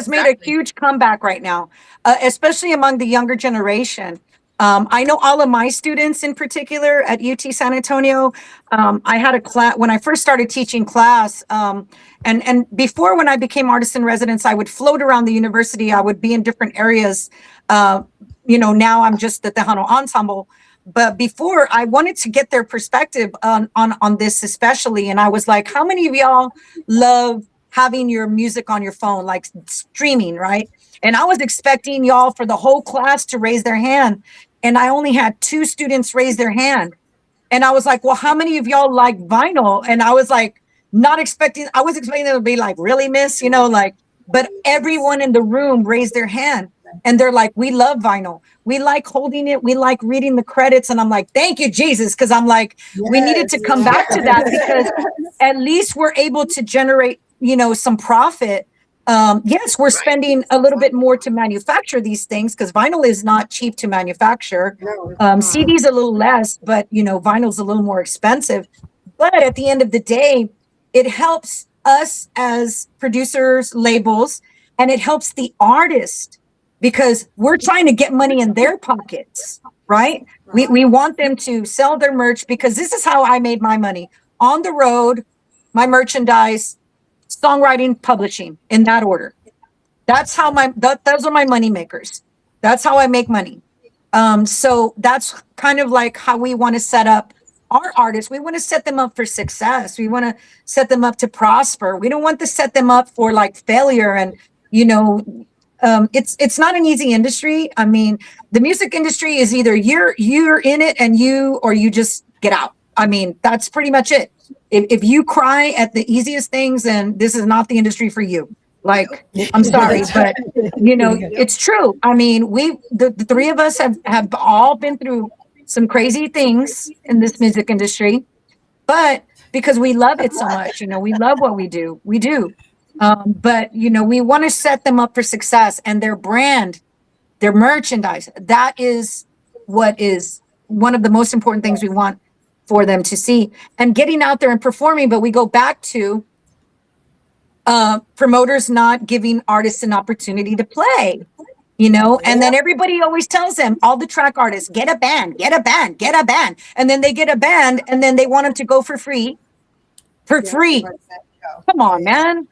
made a Exactly. huge comeback right now, especially among the younger generation. I know all of my students in particular at UT San Antonio. I had a class when I first started teaching class, and before when I became artist in residence, I would float around the university. I would be in different areas. Now I'm just at the Tejano Ensemble. But before, I wanted to get their perspective on this especially, and I was like, how many of y'all love having your music on your phone, like streaming, right? And I was expecting y'all for the whole class to raise their hand. And I only had 2 students raise their hand. And I was like, well, how many of y'all like vinyl? And I was like, I was expecting them to be like, really, miss? But everyone in the room raised their hand. And they're like, we love vinyl. We like holding it. We like reading the credits. And I'm like, thank you, Jesus. Because I'm like, we needed to come back to that because at least we're able to generate some profit. Yes, we're spending a little bit more to manufacture these things because vinyl is not cheap to manufacture. CD's a little less, but vinyl's a little more expensive. But at the end of the day, it helps us as producers, labels, and it helps the artist because we're trying to get money in their pockets, right? We want them to sell their merch because this is how I made my money on the road, my merchandise, songwriting, publishing, in that order. That's how those are my money makers. That's how I make money. So that's kind of like how we want to set up our artists. We want to set them up for success. We want to set them up to prosper. We don't want to set them up for like failure. And it's not an easy industry. I mean, the music industry is either you're in it or you just get out. I mean, that's pretty much it. If you cry at the easiest things, then this is not the industry for you. Like, I'm sorry, but it's true. I mean, the 3 of us have all been through some crazy things in this music industry, but because we love it so much, we love what we do. We do. But we want to set them up for success, and their brand, their merchandise, that is what is one of the most important things we want for them to see, and getting out there and performing. But we go back to promoters not giving artists an opportunity to play, and then everybody always tells them, all the track artists, get a band, get a band, get a band. And then they get a band and then they want them to go for free. Come on, man.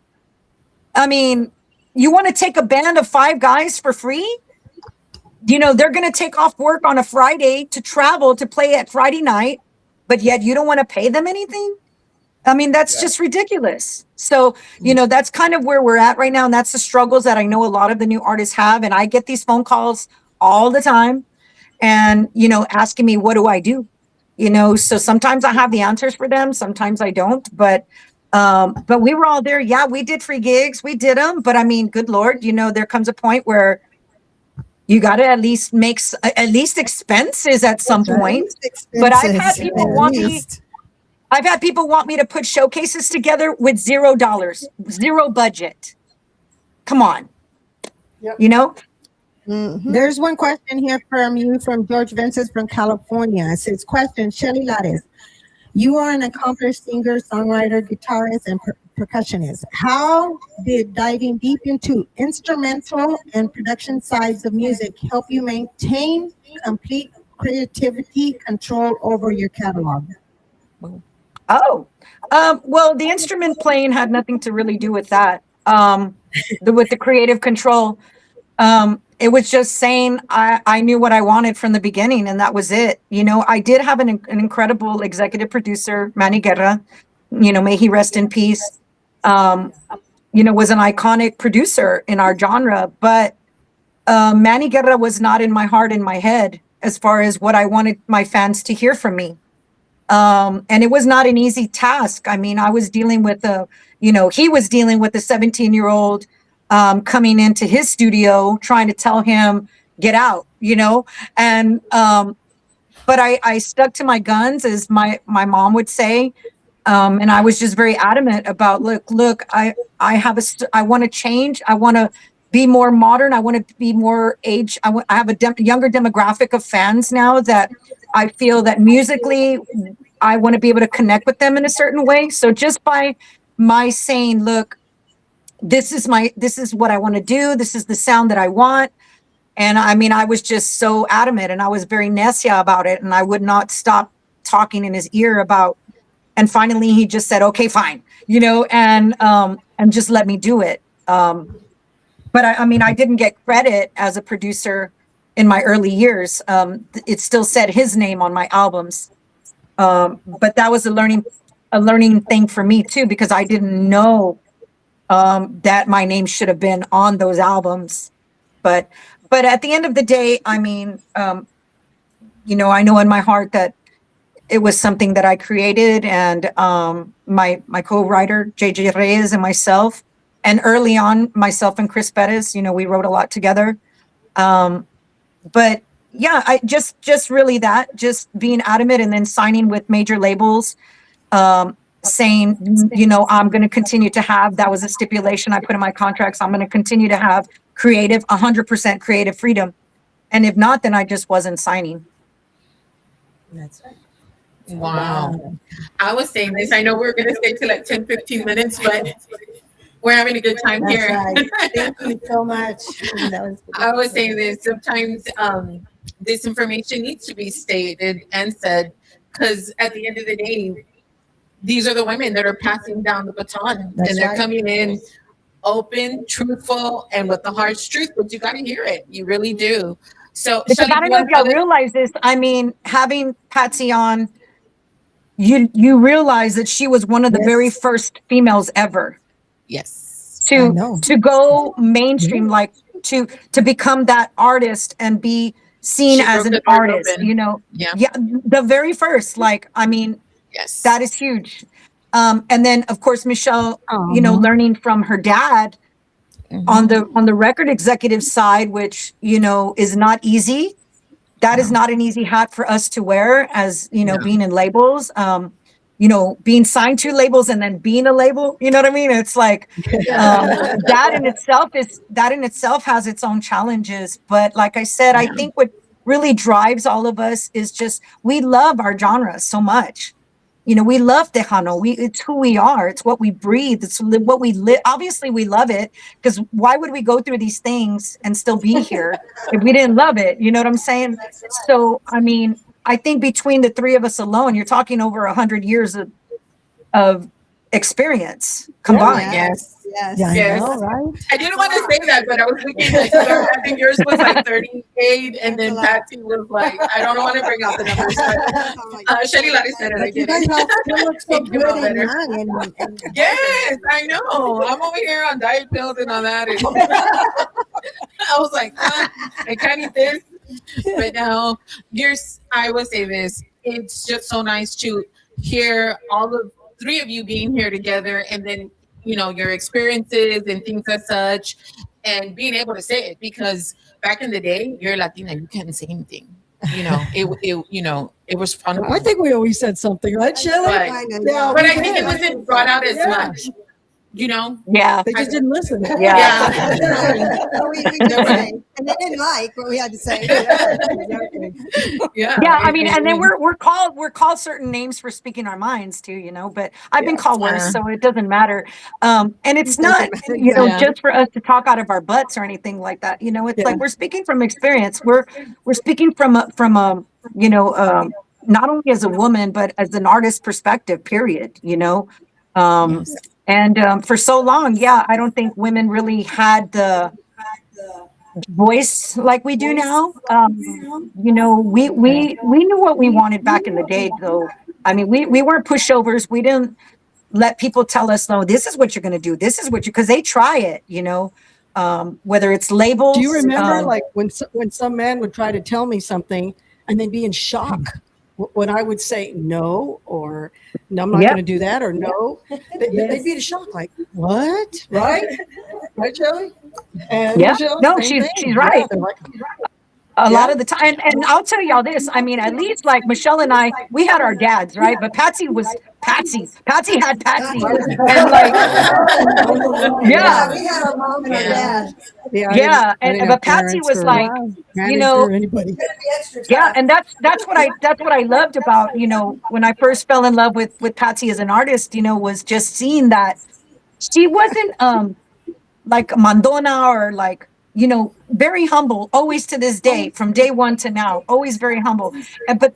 I mean, you want to take a band of 5 guys for free? They're going to take off work on a Friday to travel to play at Friday night, but yet you don't want to pay them anything? I mean, that's just ridiculous. So, that's kind of where we're at right now. And that's the struggles that I know a lot of the new artists have. And I get these phone calls all the time and, asking me, what do I do? So sometimes I have the answers for them. Sometimes I don't. But we were all there. Yeah, we did free gigs. We did them. But I mean, good Lord, there comes a point where you got to at least make at least expenses at some point. But I've had people want me to put showcases together with $0, 0 budget. Come on. Yep. There's one question here from George Vences from California. It says, question, Shelly Lares, You are an accomplished singer, songwriter, guitarist, and percussionist. How did diving deep into instrumental and production sides of music help you maintain complete creativity control over your catalog? Oh, well, the instrument playing had nothing to really do with that. With the creative control, it was just saying I knew what I wanted from the beginning, and that was it. I did have an incredible executive producer, Manny Guerra. May he rest in peace. Was an iconic producer in our genre, but Manny Guerra was not in my heart, in my head, as far as what I wanted my fans to hear from me. And it was not an easy task. I mean, I was dealing with he was dealing with a 17-year-old coming into his studio trying to tell him, get out, and but I stuck to my guns, as my mom would say. And I was just very adamant about, look, I want to change. I want to be more modern. I want to be more age. I have a younger demographic of fans now that I feel that musically, I want to be able to connect with them in a certain way. So just by my saying, look, this is what I want to do. This is the sound that I want. And I mean, I was just so adamant, and I was very necia about it. And I would not stop talking in his ear about. And finally, he just said, "Okay, fine," and just let me do it. But I mean, I didn't get credit as a producer in my early years. It still said his name on my albums, but that was a learning thing for me too, because I didn't know that my name should have been on those albums. But at the end of the day, I mean, I know in my heart that it was something that I created, and my co-writer JJ Reyes and myself, and early on myself and Chris Perez, we wrote a lot together. But yeah, I just really that, just being adamant, and then signing with major labels, saying, I'm going to continue to have, that was a stipulation I put in my contracts. I'm going to continue to have 100% creative freedom. And if not, then I just wasn't signing. That's right. Wow. I was saying this. I know we're going to stay till like 10, 15 minutes, but we're having a good time That's here. right. Thank you so much. I was saying this. Sometimes this information needs to be stated and said, because at the end of the day, these are the women that are passing down the baton. That's and they're right. coming in open, truthful, and with the harsh truth, but you got to hear it. You really do. So, Because Shelly, I don't know if y'all realize this. I mean, having Patsy on, you realize that she was one of the Yes. very first females ever yes. to go mainstream, like to become that artist and be seen She as broke an the doors artist, open. Yeah. the very first, like, I mean, Yes. that is huge. And then of course, Michelle, learning from her dad on the record executive side, which, is not easy. That is not an easy hat for us to wear, as, being in labels, being signed to labels and then being a label, you know what I mean? It's like, that in itself has its own challenges. But like I said, I think what really drives all of us is just, we love our genre so much. We love Tejano. It's who we are. It's what we breathe. It's what we live. Obviously, we love it, because why would we go through these things and still be here if we didn't love it? You know what I'm saying? So, I mean, I think between the three of us alone, you're talking over 100 years of experience combined. Yes. Yes. Yeah, I Yes. know, right? I didn't want to say that, but I was thinking like, I think yours was like 38, and then Patsy was like, I don't want to bring out the numbers, but Shelly Lari said it. I But you get guys it. all still look so Thank you, good Mom, and better. young and Yes, I know. I'm over here on diet pills and all that. And I was like, I can't eat this. But now, I will say this. It's just so nice to hear all of three of you being here together, and then, your experiences and things as such, and being able to say it, because back in the day, you're Latina, you can't say anything. It was fun. I think we always said something, right, Shelley? But I know, Yeah, But we I think it did. wasn't brought out as Yeah. much. you know. Yeah. They just didn't listen. Yeah. we did say, and they didn't like what we had to say. Yeah. Yeah, I mean, and then we're called certain names for speaking our minds too, you know. But I've been called worse, so it doesn't matter. And it's not, you know, just for us to talk out of our butts or anything like that. You know, it's like we're speaking from experience. We're speaking from a you know, not only as a woman but as an artist perspective. Period. You know, and for so long, I don't think women really had the voice like we do now. You know, we knew what we wanted back in the day, though. I mean, we weren't pushovers. We didn't let people tell us, no, this is what you're going to do. This is what you, because they try it, you know, whether it's labels. Do you remember like when some man would try to tell me something and they'd be in shock when I would say no, or no, I'm not going to do that, or no, they'd be in shock, like, what? Right? Right, Shelley? And Michelle, no, same she's thing. right. Yeah, like, a lot of the time, and I'll tell y'all this. I mean, at least like Michelle and I, we had our dads, right? But Patsy was Patsy. Patsy had Patsy, and like, We had our mom and our dad. And but Patsy was like, you know, anybody. and that's what I loved about, you know, when I first fell in love with Patsy as an artist, you know, was just seeing that she wasn't like Mandona or like, you know, very humble, always to this day, from day one to now, always very humble.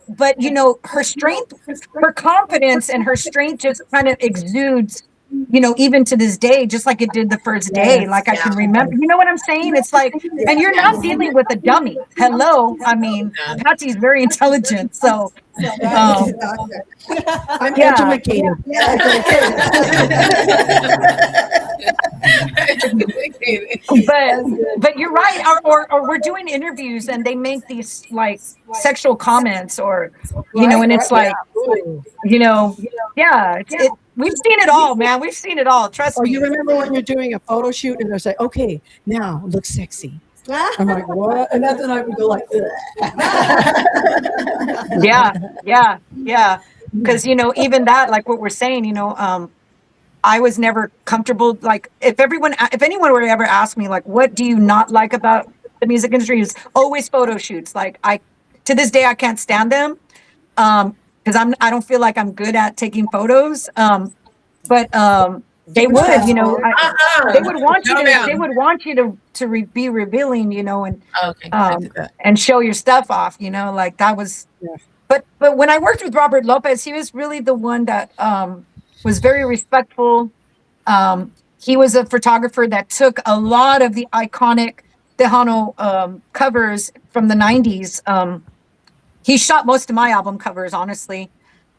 But you know, her strength, her confidence and her strength just kind of exudes, you know, even to this day, just like it did the first day. Like I can remember, you know what I'm saying? It's like, and you're not dealing with a dummy. Hello. I mean, Patsy's very intelligent. So I'm educated. But you're right, or we're doing interviews and they make these like sexual comments, or you know, and it's like, you know, we've seen it all, man. We've seen it all. Trust me. You remember when you're doing a photo shoot and they're like, okay, now look sexy. I'm like, what? And then I would go like, yeah. Because you know, even that, like what we're saying, you know, I was never comfortable. Like if anyone were to ever ask me, like, what do you not like about the music industry? Is always photo shoots. Like to this day, I can't stand them because I don't feel like I'm good at taking photos. But they would, you know, they would want you to. They would want you to be revealing, you know, and show your stuff off, you know, like that was. Yeah. But when I worked with Robert Lopez, he was really the one that was very respectful. He was a photographer that took a lot of the iconic Tejano covers from the 90s. He shot most of my album covers, honestly.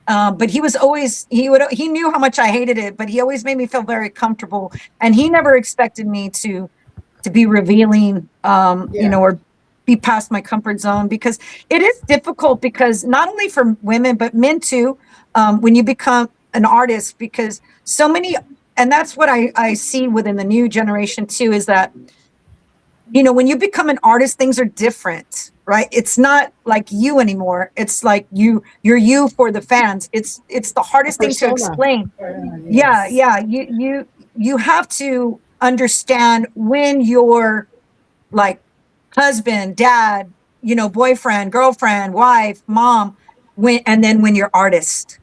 But he was always, he knew how much I hated it, but he always made me feel very comfortable. And he never expected me to be revealing, you know, or be past my comfort zone, because it is difficult, because not only for women, but men too, when you become an artist, because so many, and that's what I see within the new generation too, is that, you know, when you become an artist, things are different, right? It's not like you anymore. It's like you're you for the fans. It's the hardest thing to explain. Yeah. You have to understand when you're like husband, dad, you know, boyfriend, girlfriend, wife, mom, and then when you're artist.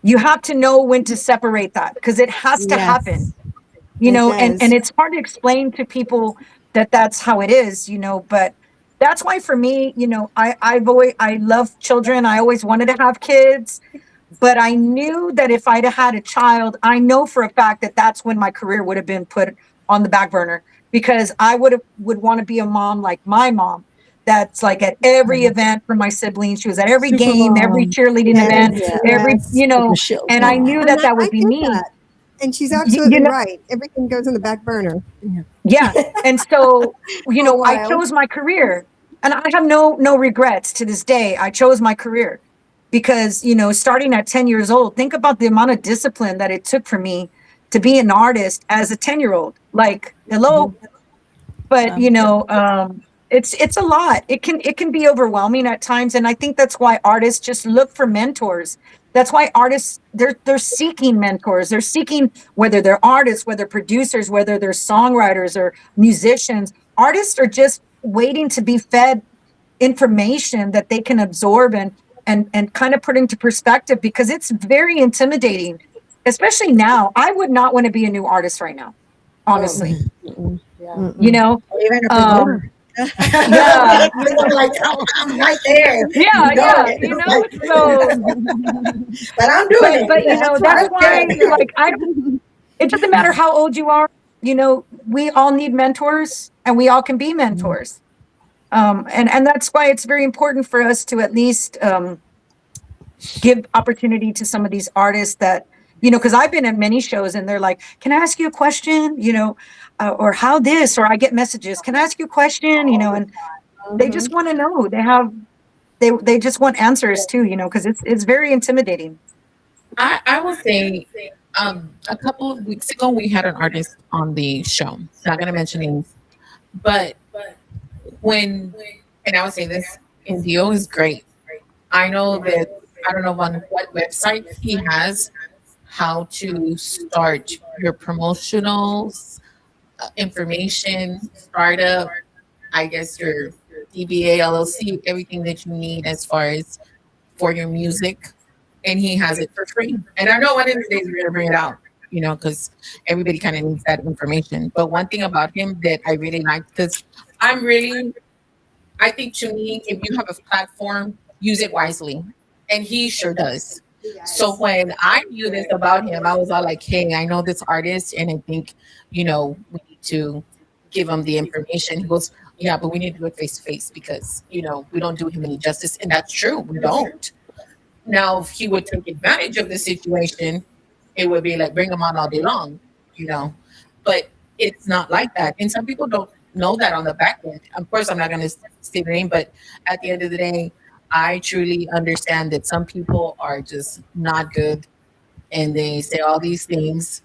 You have to know when to separate that, because it has to happen, you know, and it's hard to explain to people that that's how it is, you know, but that's why for me, you know, I love children. I always wanted to have kids, but I knew that if I'd have had a child, I know for a fact that that's when my career would have been put on the back burner, because I would want to be a mom like my mom. That's like at every event for my siblings. She was at every game, every cheerleading event, every, you know, and I knew that would be me. And she's absolutely right. Everything goes in the back burner. Yeah. And so, you know, I chose my career, and I have no regrets to this day. I chose my career because, you know, starting at 10 years old, think about the amount of discipline that it took for me to be an artist as a 10-year-old. Like, hello. But, you know, it's a lot. It can be overwhelming at times. And I think that's why artists just look for mentors. That's why artists they're seeking mentors. They're seeking, whether they're artists, whether producers, whether they're songwriters or musicians. Artists are just waiting to be fed information that they can absorb and kind of put into perspective, because it's very intimidating, especially now. I would not want to be a new artist right now, honestly. Yeah. You know, Or even a um, performer. yeah, I'm like, I'm right there. yeah, You know yeah. it. You know, so But I'm doing it. but you know, that's why, like, I it doesn't matter how old you are. You know, we all need mentors, and we all can be mentors. And that's why it's very important for us to at least give opportunity to some of these artists that, you know, because I've been at many shows and they're like, "Can I ask you a question?" You know, or how this, or I get messages, "Can I ask you a question?" You know, and they just want to know. They just want answers too. You know, because it's very intimidating. I will say, a couple of weeks ago, we had an artist on the show. Not going to mention names, but when, and I would say this, Indio is great. I know that, I don't know on what website he has how to start your promotionals, information, startup, I guess your DBA, LLC, everything that you need as far as for your music. And he has it for free. And I know one of these days we're going to bring it out, you know, because everybody kind of needs that information. But one thing about him that I really like, because I'm really, I think to me, if you have a platform, use it wisely. And he sure does. So when I knew this about him, I was all like, hey, I know this artist and I think, you know, we need to give him the information. He goes, yeah, but we need to do it face to face because, you know, we don't do him any justice. And that's true. We don't. Now, if he would take advantage of the situation, it would be like bring him on all day long, you know. But it's not like that. And some people don't know that on the back end. Of course, I'm not going to say the name, but at the end of the day, I truly understand that some people are just not good and they say all these things.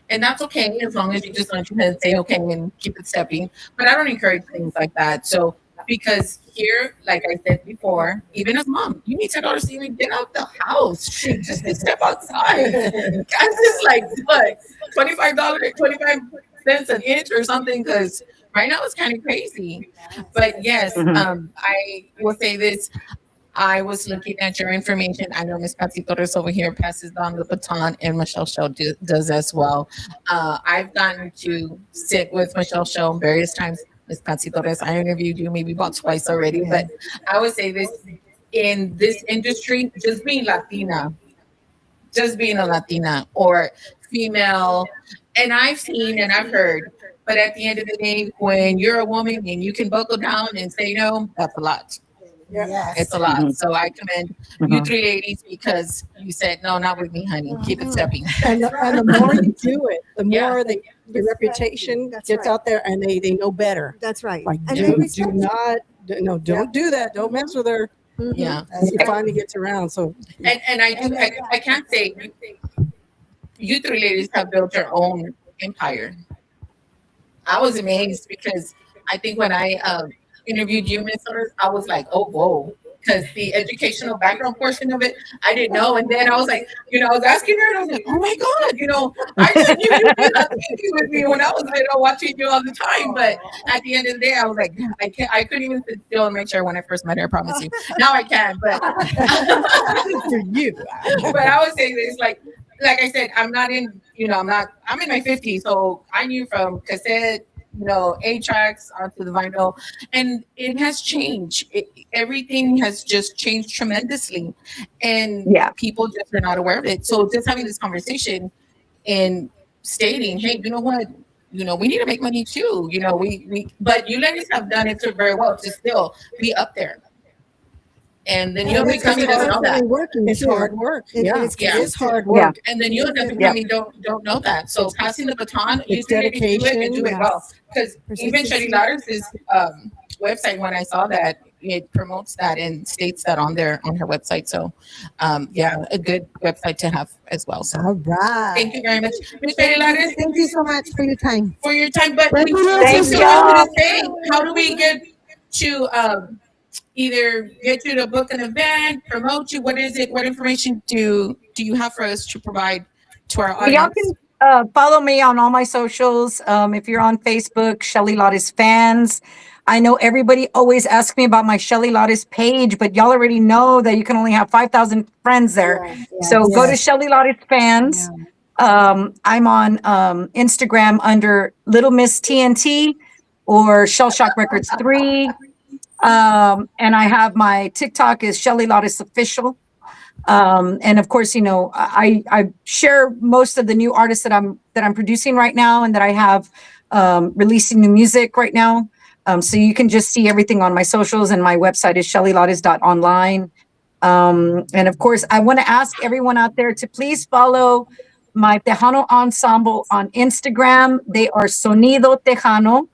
And that's okay as long as you just let your head say okay and keep it stepping. But I don't encourage things like that. So because here, like I said before, even as mom, you need $10 to even get out the house. Shit, just to step outside. Gas is like what, $25, 25 cents an inch or something. Because right now it's kind of crazy. But yes, I will say this. I was looking at your information. I know Miss Patsy Torres over here passes on the baton, and Michelle Show does as well. I've gotten to sit with Michelle Show various times. Miss Patsy Torres, I interviewed you maybe about twice already, but I would say this in this industry, just being a Latina or female, and I've seen and I've heard, but at the end of the day, when you're a woman and you can buckle down and say no, that's a lot. It's a lot. So I commend you three ladies because you said, no, not with me, honey. Keep it stepping. And the more you do it, the Yeah. more the reputation That's gets right. out there, and they know better. That's right. Like, And do, they do respect you. not, no, don't do that. Don't mess with her. Yeah. As it finally gets around. So And I can't say you three ladies have built your own empire. I was amazed because I think when I interviewed you, Miss Summers, I was like, oh, whoa. Because the educational background portion of it, I didn't know. And then I was like, you know, I was asking her and I was like, oh my God, you know, I just knew you'd be not thinking with me when I was little watching you all the time. But at the end of the day, I was like, I couldn't even sit still and make sure when I first met her, I promise you. Now I can, but for you. but I would say this, like I said, I'm not in, you know, I'm in my 50s, so I knew from cassette, you know, 8 tracks onto the vinyl, and it has changed. Everything has just changed tremendously, and Yeah. people just are not aware of it. So just having this conversation and stating, hey, you know what? You know, we need to make money too. You know, but you ladies have done it so very well to still be up there. And then you'll be coming doesn't know that. Working It's too. hard work. It- Yeah, it's it's hard Yeah. work. And then you'll definitely Yeah. don't know that. So passing the baton, you It's do it and do it dedication, well. Because even Persistence. Shetty Ladders' website, when I saw that, it promotes that and states that on her website. So yeah, a good website to have as well. So All right. thank you very much, Ms. Shetty Ladders, Thank you so much for your time. for your time. But we Thank still y'all. wanted to say, how do we get to either get you to book an event, promote you? What is it? What information do you have for us to provide to our Well, y'all audience? can follow me on all my socials. If you're on Facebook, Shelly Lotus Fans. I know everybody always asks me about my Shelly Lotus page, but y'all already know that you can only have 5,000 friends there. So go to Shelly Lotus Fans. I'm on Instagram under Little Miss TNT or Shell Shock Records 3. And I have my TikTok is Shelly Lotus Official. And of course, you know, I share most of the new artists that I'm producing right now and that I have releasing new music right now. So you can just see everything on my socials, and my website is shellylotus.online. And of course, I want to ask everyone out there to please follow my Tejano ensemble on Instagram. They are Sonido Tejano.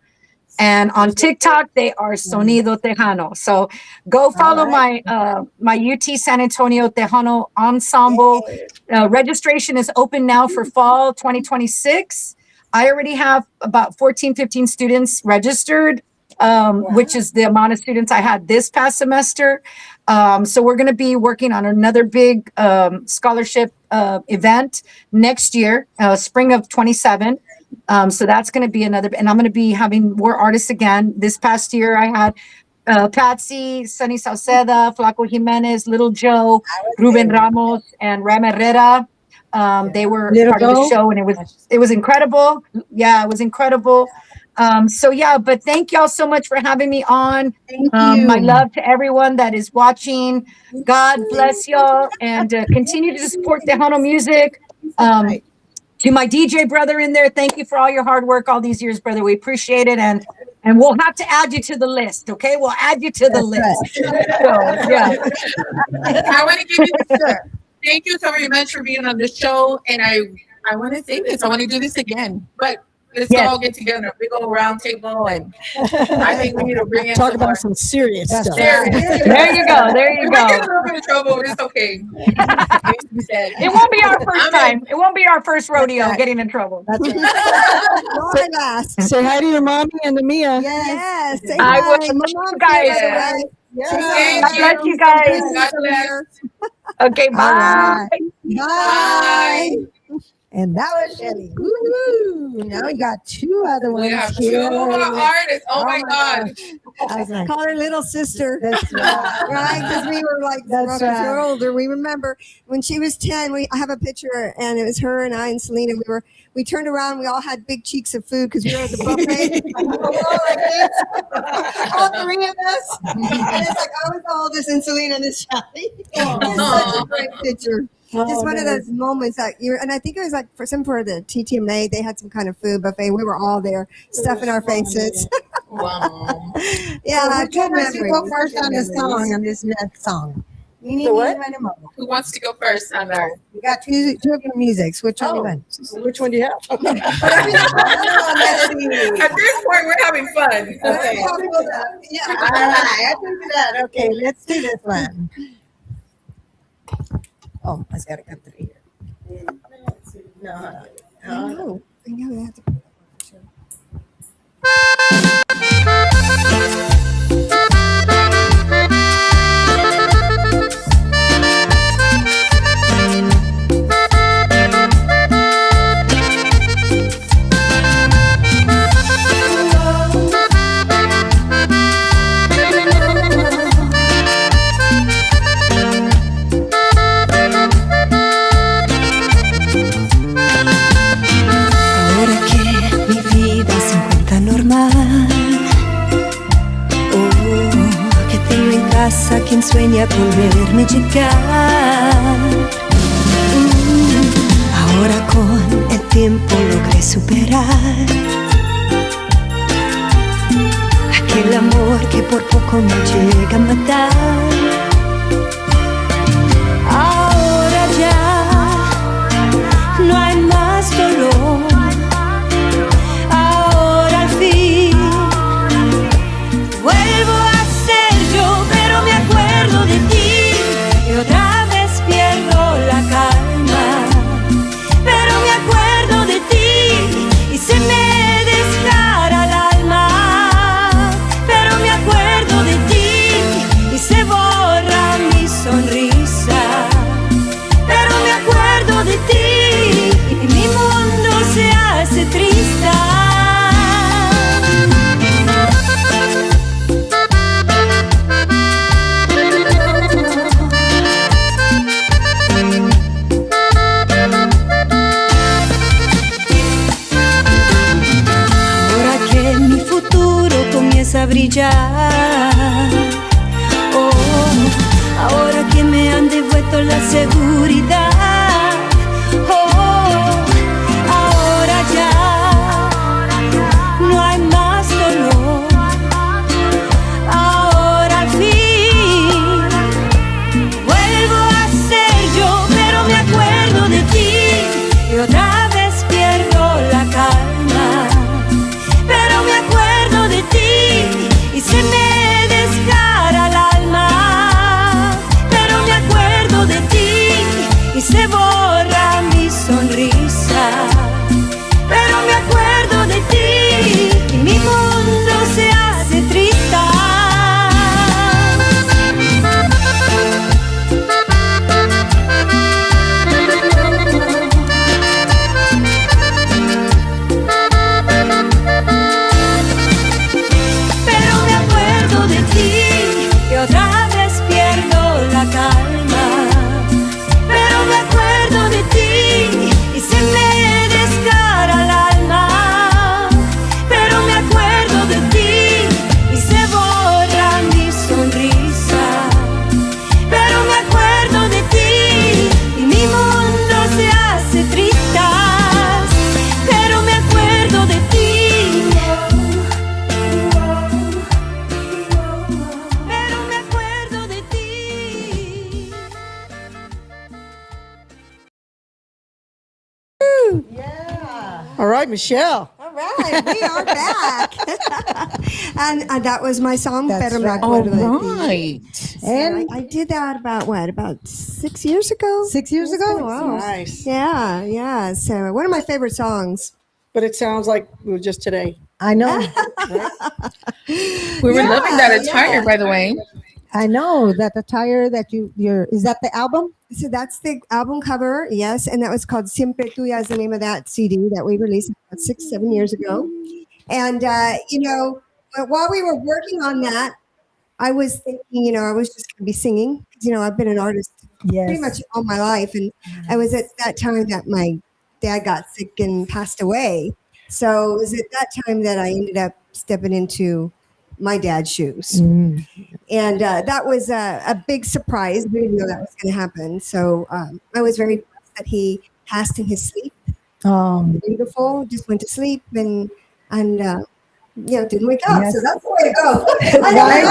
And on TikTok, they are Sonido Tejano. So go follow my UT San Antonio Tejano ensemble. Registration is open now for fall 2026. I already have about 14, 15 students registered, which is the amount of students I had this past semester. So we're going to be working on another big scholarship event next year, spring of 27. So that's going to be another, and I'm going to be having more artists again. This past year, I had Patsy, Sunny Sauceda, Flaco Jimenez, Little Joe, Ruben Ramos, and Ram Herrera. They were part of the show, and it was incredible. Yeah, it was incredible. So yeah, but thank y'all so much for having me on. My love to everyone that is watching. God bless y'all, and continue to support Tejano music. To my DJ brother in there, thank you for all your hard work all these years, brother. We appreciate it, and we'll have to add you to the list. Okay, we'll add you to the list. So, yeah. I want to give you thank you so very much for being on the show, and I want to say this. I want to do this again, but let's all get together. We go round table, and I think we need to bring in talk about some serious stuff. There you go. There you We go. might get a little bit of trouble, but it's okay. It won't be our first time. It won't be our first rodeo getting in trouble. That's right. Say hi to your mommy and to Mia. Yes. Say I hi. will. My mom Guys. too, by the way. God bless you guys. God bless. Okay, bye. Bye. And that was Shelly. Woo-hoo. Now we got two other ones We have here. 2 more artists. Oh my God. I was like, Call her little sister. that's right. Right, because we were like, That's we're right. older. We remember when she was 10. I have a picture, and it was her and I and Selena. We turned around. We all had big cheeks of food because we were at the buffet. We were all like this, all 3 of us. And it's like I was the oldest, and Selena and Shelly. It's such a great picture. Just one of those moments that and I think it was like for the TTMA, they had some kind of food buffet. We were all there, stuffing our faces. Wow. Yeah, good good memories. memories. Go first on this Good song, memories. on this next song. The what? Who wants to go first on our? We got two of your musics. Which one you want? Which one do you have? At this point, we're having fun. Okay. Yeah. All right, I think that. Okay, let's do this one. Oh, I just gotta come through here. No. Oh, I know we have to. Ahora que mi vida se encuentra normal, oh, que tengo en casa quien sueña con verme llegar. Ahora con el tiempo logré superar aquel amor que por poco me llega a matar. Ahora ya no hay más dolor. Ahora al fin vuelvo a ser yo, pero me acuerdo de ti y otra vez pierdo la calma. Pero me acuerdo de ti y se me descara el alma. Pero me acuerdo de ti y ya. Oh, ahora que me han devuelto la seguridad. Oh, ahora ya no hay más dolor. Ahora al fin vuelvo a ser yo, pero me acuerdo de ti y otra vez pierdo la calma. Pero me acuerdo de ti y se me desgarra el alma. Pero me acuerdo de ti y se borra mi sonrisa. Pero me acuerdo de ti y mi mundo se hace triste. Pero me acuerdo de ti y otra vez pierdo la calma. Pero me acuerdo de ti y se me desgarra el alma. Pero me acuerdo de ti y se borra mi sonrisa. Pero me acuerdo de ti y mi mundo se hace tristas. Pero me acuerdo de ti. Pero me acuerdo de ti. All right, Michelle. All right, we are back. and that was my song, That's Pero Me right. All Acuerdo de Ti. right. And I did that about 6 years ago? 6 years It's been ago? a while. Nice. Yeah. So one of my favorite songs. But it sounds like it was just today. I know. We were loving that Yeah, attire, by the way. I know that the tire that you're is that the album? So that's the album cover, yes, and that was called Siempre Tuya is the name of that CD that we released about 6-7 years ago. And but while we were working on that, I was thinking, I was just going to be singing. 'Cause, I've been an artist Yes. pretty much all my life, and I was at that time that my dad got sick and passed away. So it was at that time that I ended up stepping into my dad's shoes. Mm. And that was a big surprise. We didn't know that was going to happen. So I was very blessed that he passed in his sleep. Beautiful. Just went to sleep and didn't wake up. Yes. So that's the way to go. I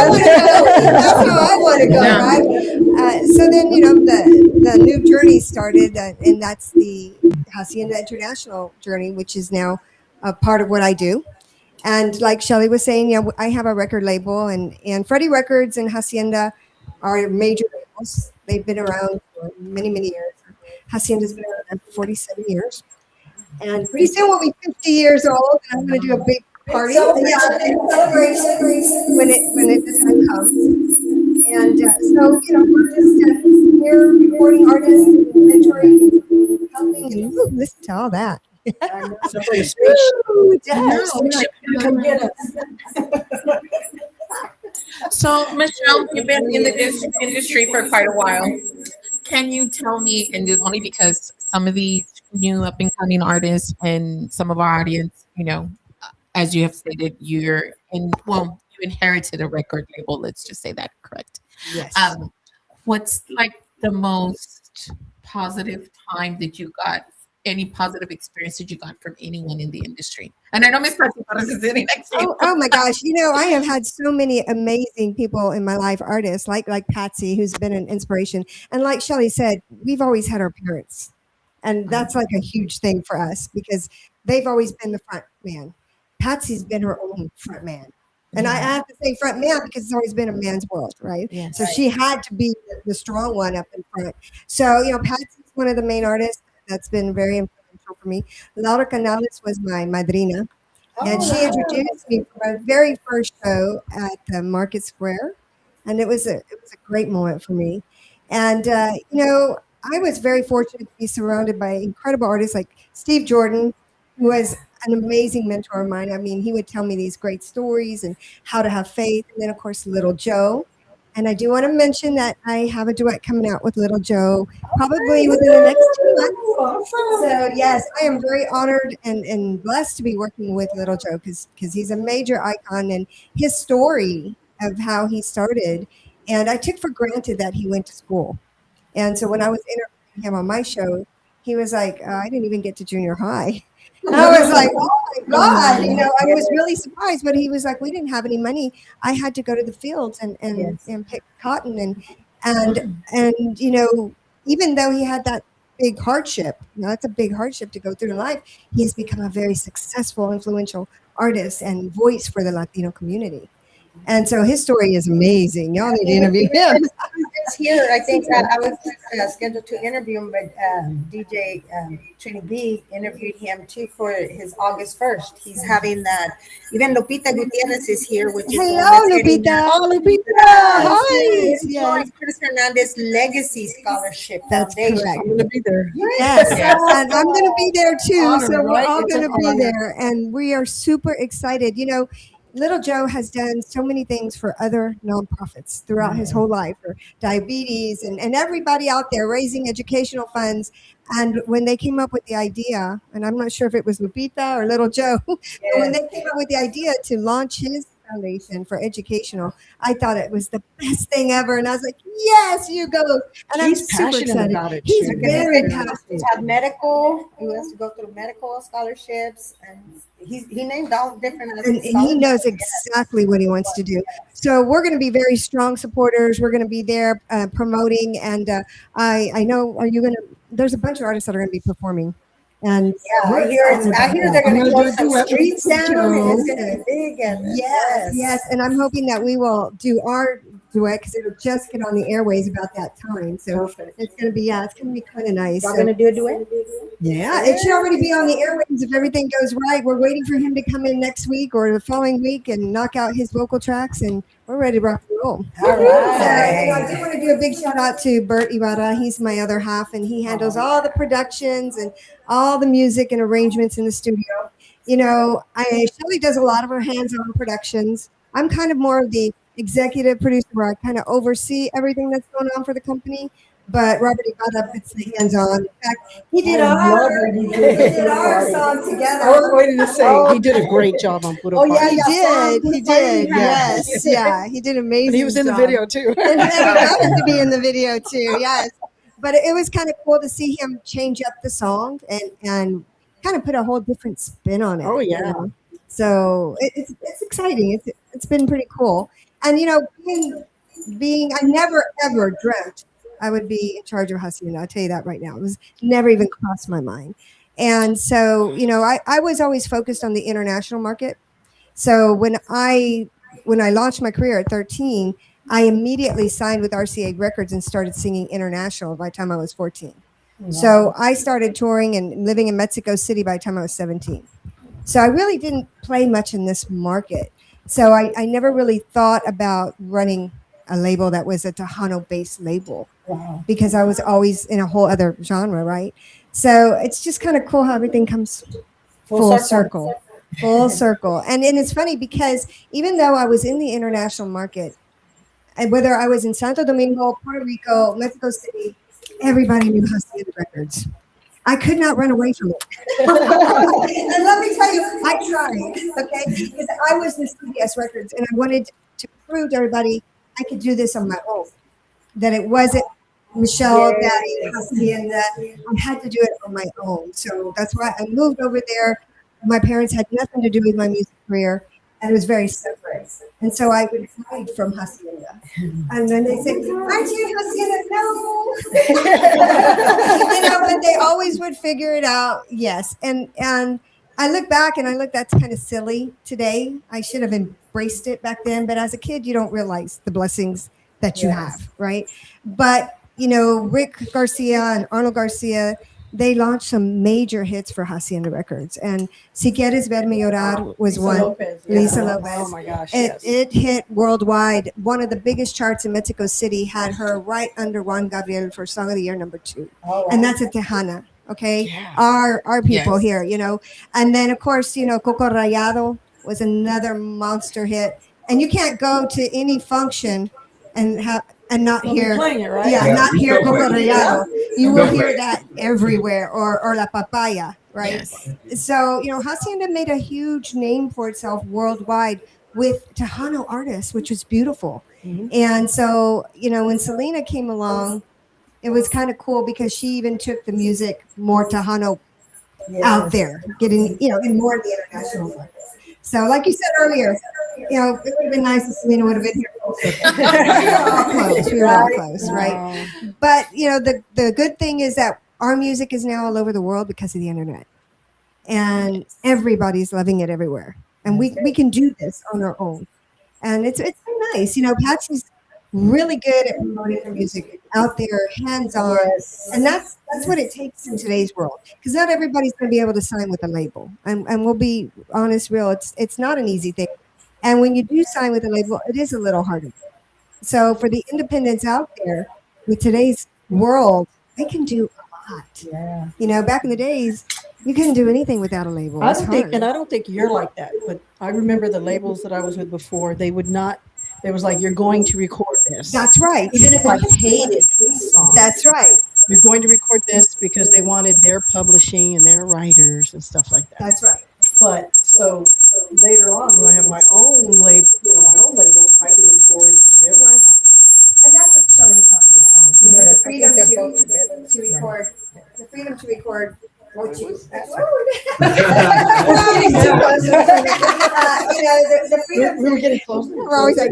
want to go. That's how I want to go, Yeah. right? So then, the new journey started, and that's the Hacienda International journey, which is now a part of what I do. And like Shelly was saying, I have a record label, and Freddie Records and Hacienda are major labels. They've been around for many, many years. Hacienda's been around for 47 years. And pretty soon we'll be 50 years old, and I'm going to do a big party. Celebration when the time comes. And so, we're just here recording artists and mentoring and helping. And listen to all that. Somebody speaks. Ooh, yes. Come get us. So, Michelle, you've been in the industry for quite a while. Can you tell me, and it's only because some of these new up and coming artists and some of our audience, as you have stated, you inherited a record label. Let's just say that correct. Yes. What's like the most positive time that you got? Any positive experience that you got from anyone in the industry? And I know Miss Patsy is sitting next to you. Oh my gosh. I have had so many amazing people in my life, artists like Patsy, who's been an inspiration. And like Shelly said, we've always had our parents. And that's like a huge thing for us because they've always been the front man. Patsy's been her own front man. And I have to say front man because it's always been a man's world, right? Yes. So she had to be the strong one up in front. So, Patsy's one of the main artists that's been very influential for me. Laura Canales was my madrina. And she introduced me for my very first show at the Market Square. And it was a great moment for me. And, I was very fortunate to be surrounded by incredible artists like Steve Jordan, who was an amazing mentor of mine. I mean, he would tell me these great stories and how to have faith. And then, of course, Little Joe. And I do want to mention that I have a duet coming out with Little Joe probably within the next 2 months. So yes, I am very honored and blessed to be working with Little Joe because he's a major icon and his story of how he started. And I took for granted that he went to school. And so when I was interviewing him on my show, he was like, I didn't even get to junior high. And I was like, oh my God, I was really surprised. But he was like, we didn't have any money. I had to go to the fields and pick cotton and even though he had that big hardship, that's a big hardship to go through in life, he has become a very successful, influential artist and voice for the Latino community. And so his story is amazing. Y'all need to interview him. It's here. I think I was scheduled to interview him, but DJ Trini B interviewed him too for his August 1st. He's having that. Even Lupita Gutierrez is here, which is Hello, Lupita. Oh, Lupita. Hi. He's Yes. joined Chris Hernandez Legacy Scholarship That's Foundation. correct. I'm gonna be there. Yes, and I'm going to be there too. Honor, So we're right? all It's going an to be honor. there, and we are super excited. Little Joe has done so many things for other nonprofits throughout his whole life, for diabetes and everybody out there raising educational funds. And when they came up with the idea, and I'm not sure if it was Lupita or Little Joe, but when they came up with the idea to launch his foundation for educational, I thought it was the best thing ever. And I was like, yes, you go. And I'm He's super passionate excited. about it, He's too. very He passionate. have medical. He has to go through medical scholarships, and he named all different. And he knows exactly what he wants to do. So we're going to be very strong supporters. We're going to be there promoting. And I know, are you going to? There's a bunch of artists that are going to be performing. And Yeah, I hear they're going to close some streets down, and it's Joe. going to be big. And Yes. And I'm hoping that we will do our duet because it'll just get on the airways about that time. So Perfect. it's going to be, it's going to be kind of nice. Y'all So- going to do a duet? Yeah, it should already be on the airwaves if everything goes right. We're waiting for him to come in next week or the following week and knock out his vocal tracks, and we're ready to rock and roll. All right. I do want to do a big shout out to Bert Ibarra. He's my other half, and he handles all the productions and all the music and arrangements in the studio. Shelley does a lot of her hands-on productions. I'm kind of more of the executive producer where I kind of oversee everything that's going on for the company. But Robert Ibarra puts the hands-on. In fact, he did our song together. I was waiting to say he did a great job on Puro Party. He did. Yes, yeah, he did amazing. And he was in the job. video too. And he happened to be in the video too. Yes, but it was kind of cool to see him change up the song and kind of put a whole different spin on it. Oh, yeah. So it's exciting. It's been pretty cool. And being I never ever dreamt I would be in charge of Hacienda. I'll tell you that right now. It was never even crossed my mind. And so, I was always focused on the international market. So when I launched my career at 13, I immediately signed with RCA Records and started singing international by the time I was 14. Wow. So I started touring and living in Mexico City by the time I was 17. So I really didn't play much in this market. So I never really thought about running a label that was a Tejano-based label. Wow. Because I was always in a whole other genre, right? So it's just kind of cool how everything comes full circle. Full circle. And it's funny because even though I was in the international market, and whether I was in Santo Domingo, Puerto Rico, Mexico City, everybody knew Hacienda Records. I could not run away from it. And let me tell you, I tried, okay? Because I was in CBS Records and I wanted to prove to everybody I could do this on my own. That it wasn't Michelle, Daddy, Hacienda. I had to do it on my own. So that's why I moved over there. My parents had nothing to do with my music career, and it was very separate. And so I would hide from Hacienda. And then they said, aren't you Hacienda? No. But they always would figure it out. Yes. And I look back and that's kind of silly today. I should have embraced it back then. But as a kid, you don't realize the blessings that you have, right? But, Rick Garcia and Arnold Garcia, they launched some major hits for Hacienda Records. And Si Quieres Verme Llorar was one. Lisa Lopez. Oh my gosh. It hit worldwide. One of the biggest charts in Mexico City had her right under Juan Gabriel for Song of the Year #2. Oh, wow. And that's a Tejana, okay? Yeah. Our people here, And then, of course, Coco Rayado was another monster hit. And you can't go to any function and not hear, playing it, right? not hear Coco Rayado. You will No, hear but- that everywhere, or la papaya, right? Yes. So, Hacienda made a huge name for itself worldwide with Tejano artists, which was beautiful. And so, when Selena came along, it was kind of cool because she even took the music more Tejano out there, getting, in more of the international markets. So, like you said earlier, it would have been nice if Selena would have been here closer. We were all close. We were all close, right? But, the good thing is that our music is now all over the world because of the internet. And everybody's loving it everywhere. And we can do this on our own. And it's so nice. Patsy's really good at promoting her music out there, hands on. And that's what it takes in today's world. Because not everybody's going to be able to sign with a label. And we'll be honest, real. It's not an easy thing. And when you do sign with a label, it is a little harder. So for the independents out there, with today's world, they can do a lot. Yeah. Back in the days, you couldn't do anything without a label. It I was don't think, hard. and I don't think you're like that, but I remember the labels that I was with before, they would not, they was like, you're going to record this. That's right. Even if I hated the song. That's right. You're going to record this because they wanted their publishing and their writers and stuff like that. That's right. But so later on, when I have my own label, I can record whatever I want. And that's what Shelley was talking about. The freedom to record. The freedom to record what you. The freedom. We were getting closer. We're always like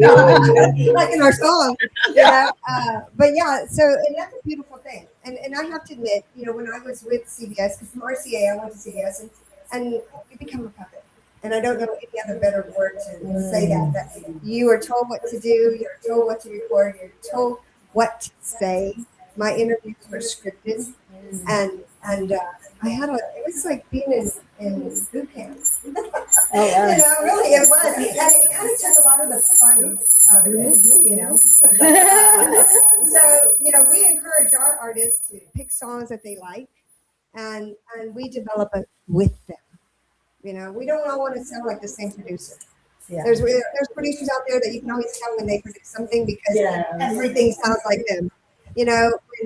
in our song. But yeah, and that's a beautiful thing. And I have to admit, when I was with CBS, because from RCA I went to CBS, and you become a puppet. And I don't know any other better word to say that you are told what to do, you're told what to record, you're told what to say. My interviews were scripted, and I had it was like being in boot camp. Really it was. And it kind of took a lot of the fun out of it, So, we encourage our artists to pick songs that they like, and we develop it with them. We don't all want to sound like the same producer. Yeah. There's producers out there that you can always tell when they produce something because everything sounds like them. When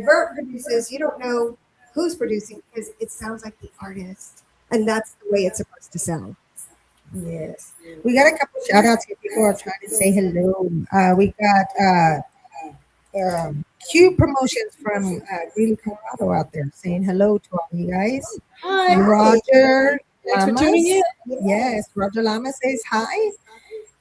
Bert produces, you don't know who's producing because it sounds like the artist, and that's the way it's supposed to sound. Yes. We got a couple shout outs here. People are trying to say hello. We got Q Promotions from Greeley, Colorado out there saying hello to all you guys. Hi. Roger. Thanks for tuning in. Yes, Roger Lama says hi.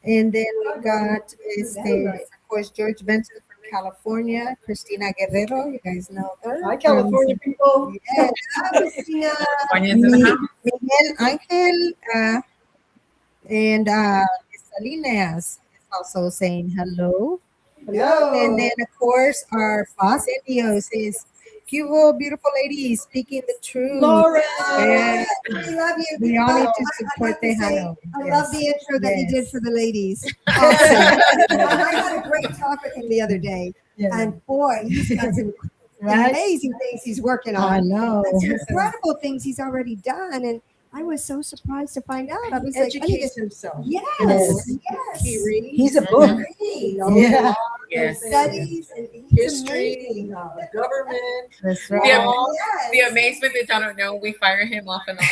And then we got, of course, George Benson from California, Christina Guerrero, you guys know her. Hi, California people. Yes. California's in the house. Miguel Angel and Salinas is also saying hello. Hello. And then, of course, our boss Indio says, "Cubo, beautiful ladies, speaking the truth." Laura. Yeah. We love you. We all need to I'd support like to say, Tejano. I love the intro that you Yes. did for the ladies. Awesome. I had a great talk with him the other day, and boy, he's got some Right? amazing things he's working I on. know. That's incredible things he's already done, and I was so surprised to find out. I was like, I need Educates to- himself. yes, Yes. yes. He reads. He's a book. He Yeah. Yes. studies and he's History, amazing. government. That's The, right. am- Yes. the amazement that y'all don't know, we fire him off and on.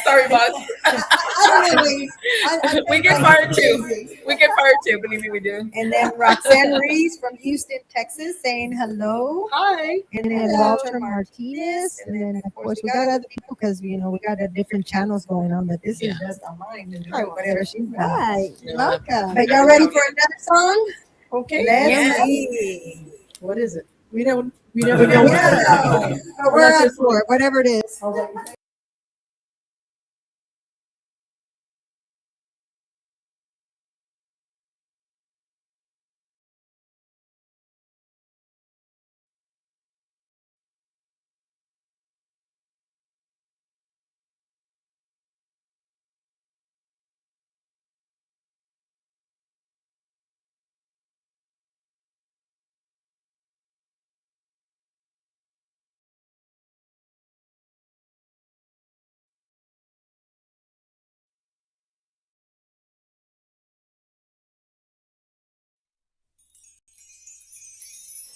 Sorry, boss. I don't know. I We get fired too. We get fired too. Believe me, we do. And then Roxanne Reese from Houston, Texas, saying hello. Hi. And then Walter Martinez. And then, of course, we got other people because, we got different channels going on, but this is just on mine and whatever she's got. Right. Welcome. But y'all ready for another song? Okay. Let's Yeah. see. What is it? We never know. Yeah. But we're up for it, whatever it is.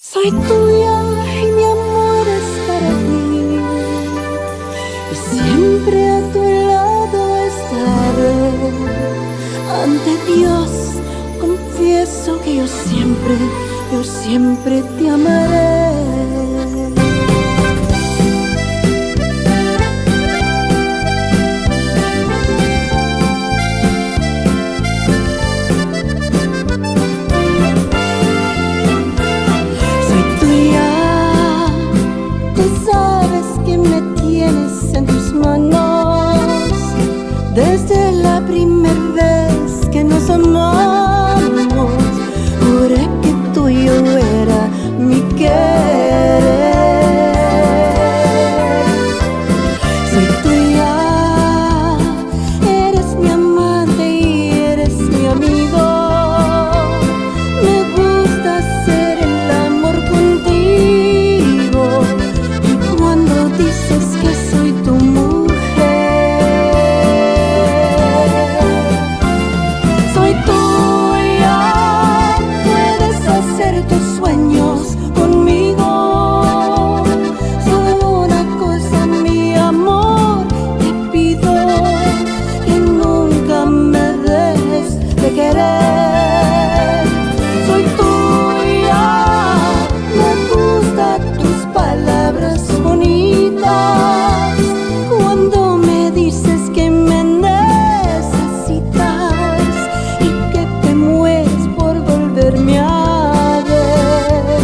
Soy tuya Dios, confieso que yo siempre te amaré. Soy tuya, tú sabes que me tienes en tus manos desde la primera vez que nos amamos. Juré que tuyo era mi querer. Soy tuya, eres mi amante y eres mi amigo. Me gusta hacer el amor contigo. Y cuando dices que soy tu mujer, soy tuya, puedes hacer tus sueños conmigo. Solo una cosa, mi amor, te pido que nunca me dejes de querer. Soy tuya, me gustan tus palabras bonitas. Cuando me dices que me necesitas y que te mueres por volverme a ver.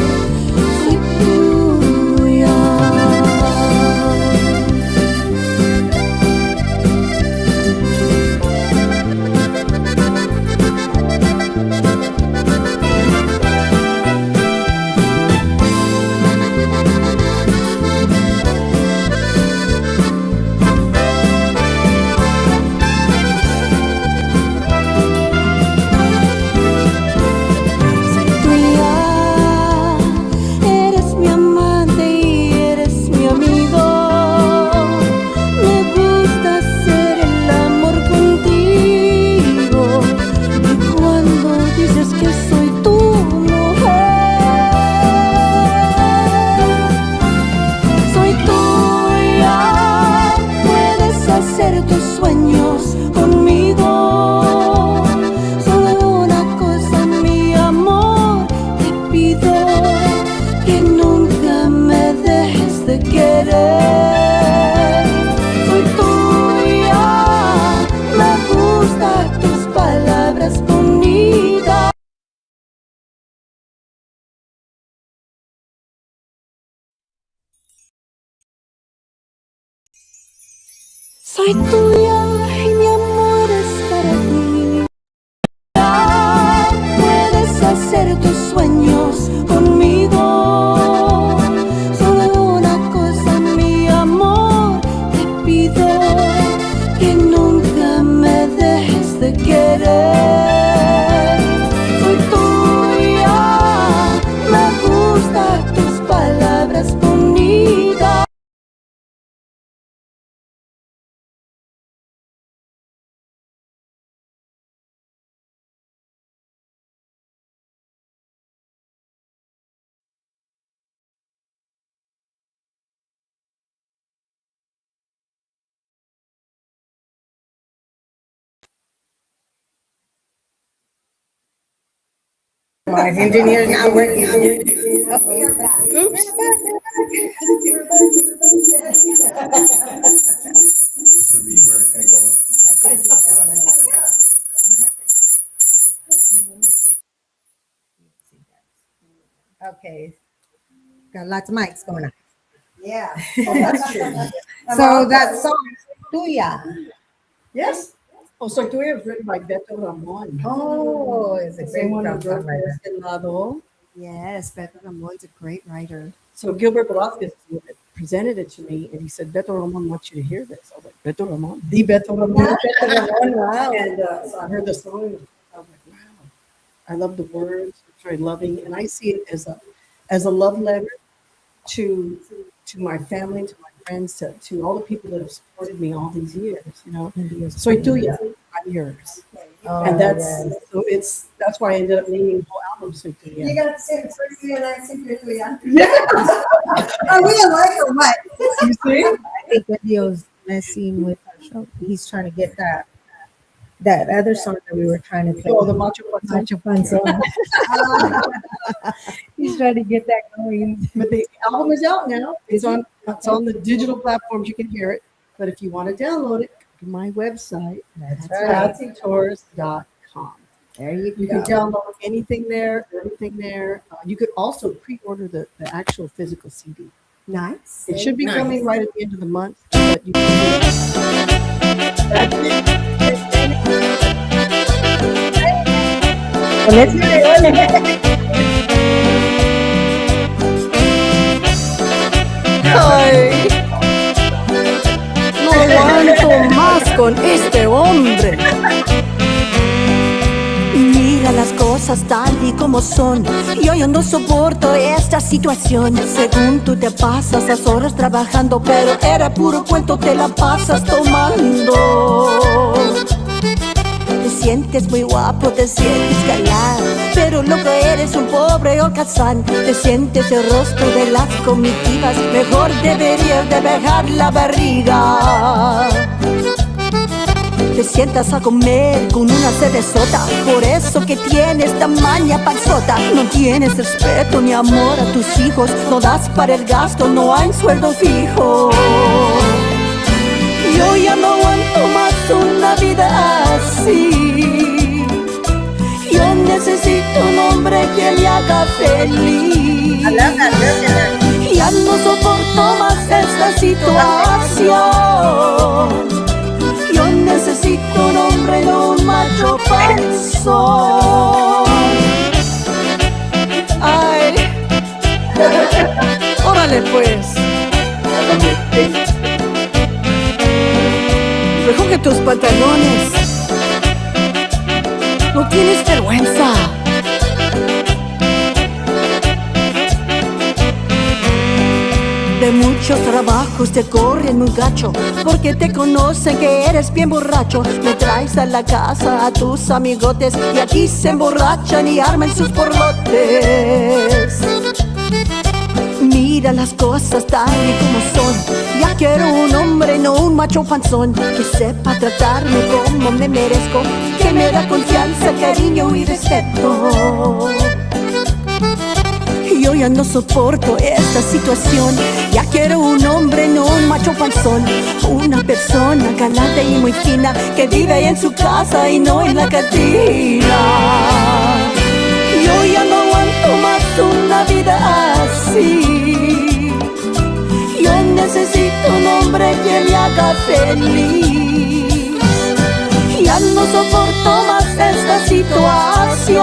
Soy tuya. Soy tuya, eres mi amante y eres mi amigo. Me gusta hacer el amor contigo. Y cuando dices que soy tu mujer, soy tuya, puedes hacer tus sueños conmigo. Solo una cosa, mi amor, te pido que nunca me dejes de querer. Soy tuya, me gustan tus palabras bonitas. Soy tuya y mi amor es para ti. Puedes hacer tus sueños conmigo. Solo una cosa, mi amor, te pido que nunca me dejes de querer. Soy tuya, me gustan tus palabras bonitas. My engineer's not working. Oops. Okay. Got lots of mics going on. Yeah. Oh, that's true. So that song, Tuya. Yes. Oh, Soy Tuya was written by Beto Ramon. Oh, it's a great Someone who wrote songwriter. Este Lado. Yes, Beto Ramon's a great writer. So Gilbert Velazquez presented it to me, and he said, Beto Ramon wants you to hear this. I was like, Beto Ramon? The Beto Ramon. Beto Ramon, wow. And so I heard the song, and I was like, wow. I love the words. It's very loving. And I see it as a love letter to my family, to my friends, to all the people that have supported me all these years, you know. Soy tuya, I'm yours. Oh, And that's yes. so that's why I ended up naming the whole album Soy You Tuya. got to say it first and I sing it for you. Are we alike or what? You see? I think Dio's messing with our show. He's trying to get that that other song that we were trying to play. Oh, the Macho Panzon. Macho Panzon. He's trying to get that going. But the album is out now. It's on the digital platforms. You can hear it. But if you want to download it, go to my website. That's That's right. patsytours.com. There you You can go. download anything there, everything there. You could also pre-order the actual physical CD. Nice. It should be Nice. coming right at the end of the month, but you can Well, let's hear it. Ay, no aguanto más con este hombre. Mira las cosas tal y como son. Yo no soporto esta situación. Según tú te pasas las horas trabajando, pero era puro cuento, te la pasas tomando. Te sientes muy guapo, te sientes galán, pero loco eres un pobre holgazán. Te sientes el rostro de las comitivas, mejor deberías de dejar la barriga. Te sientas a comer con una cervezota, por eso que tienes tamaña panzota. No tienes respeto ni amor a tus hijos, no das para el gasto, no hay sueldo fijo. Yo ya no aguanto más una vida así. Yo necesito un hombre que me haga feliz. Ya no soporto más esta situación. Yo necesito un hombre, no un macho panzón. Ay, órale pues. Recoge tus pantalones. No tienes vergüenza. De muchos trabajos te corren muy gacho, porque te conocen que eres bien borracho. Me traes a la casa a tus amigotes y aquí se emborrachan y arman sus borlotes. Mira las cosas tal y como son. Ya quiero un hombre, no un macho panzón, que sepa tratarme como me merezco, que me da confianza, cariño y respeto. Yo ya no soporto esta situación. Ya quiero un hombre, no un macho panzón. Una persona galante y muy fina, que vive en su casa y no en la cantina. Yo ya no aguanto más una vida así. Yo necesito un hombre que me haga feliz. Ya no soporto más esta situación.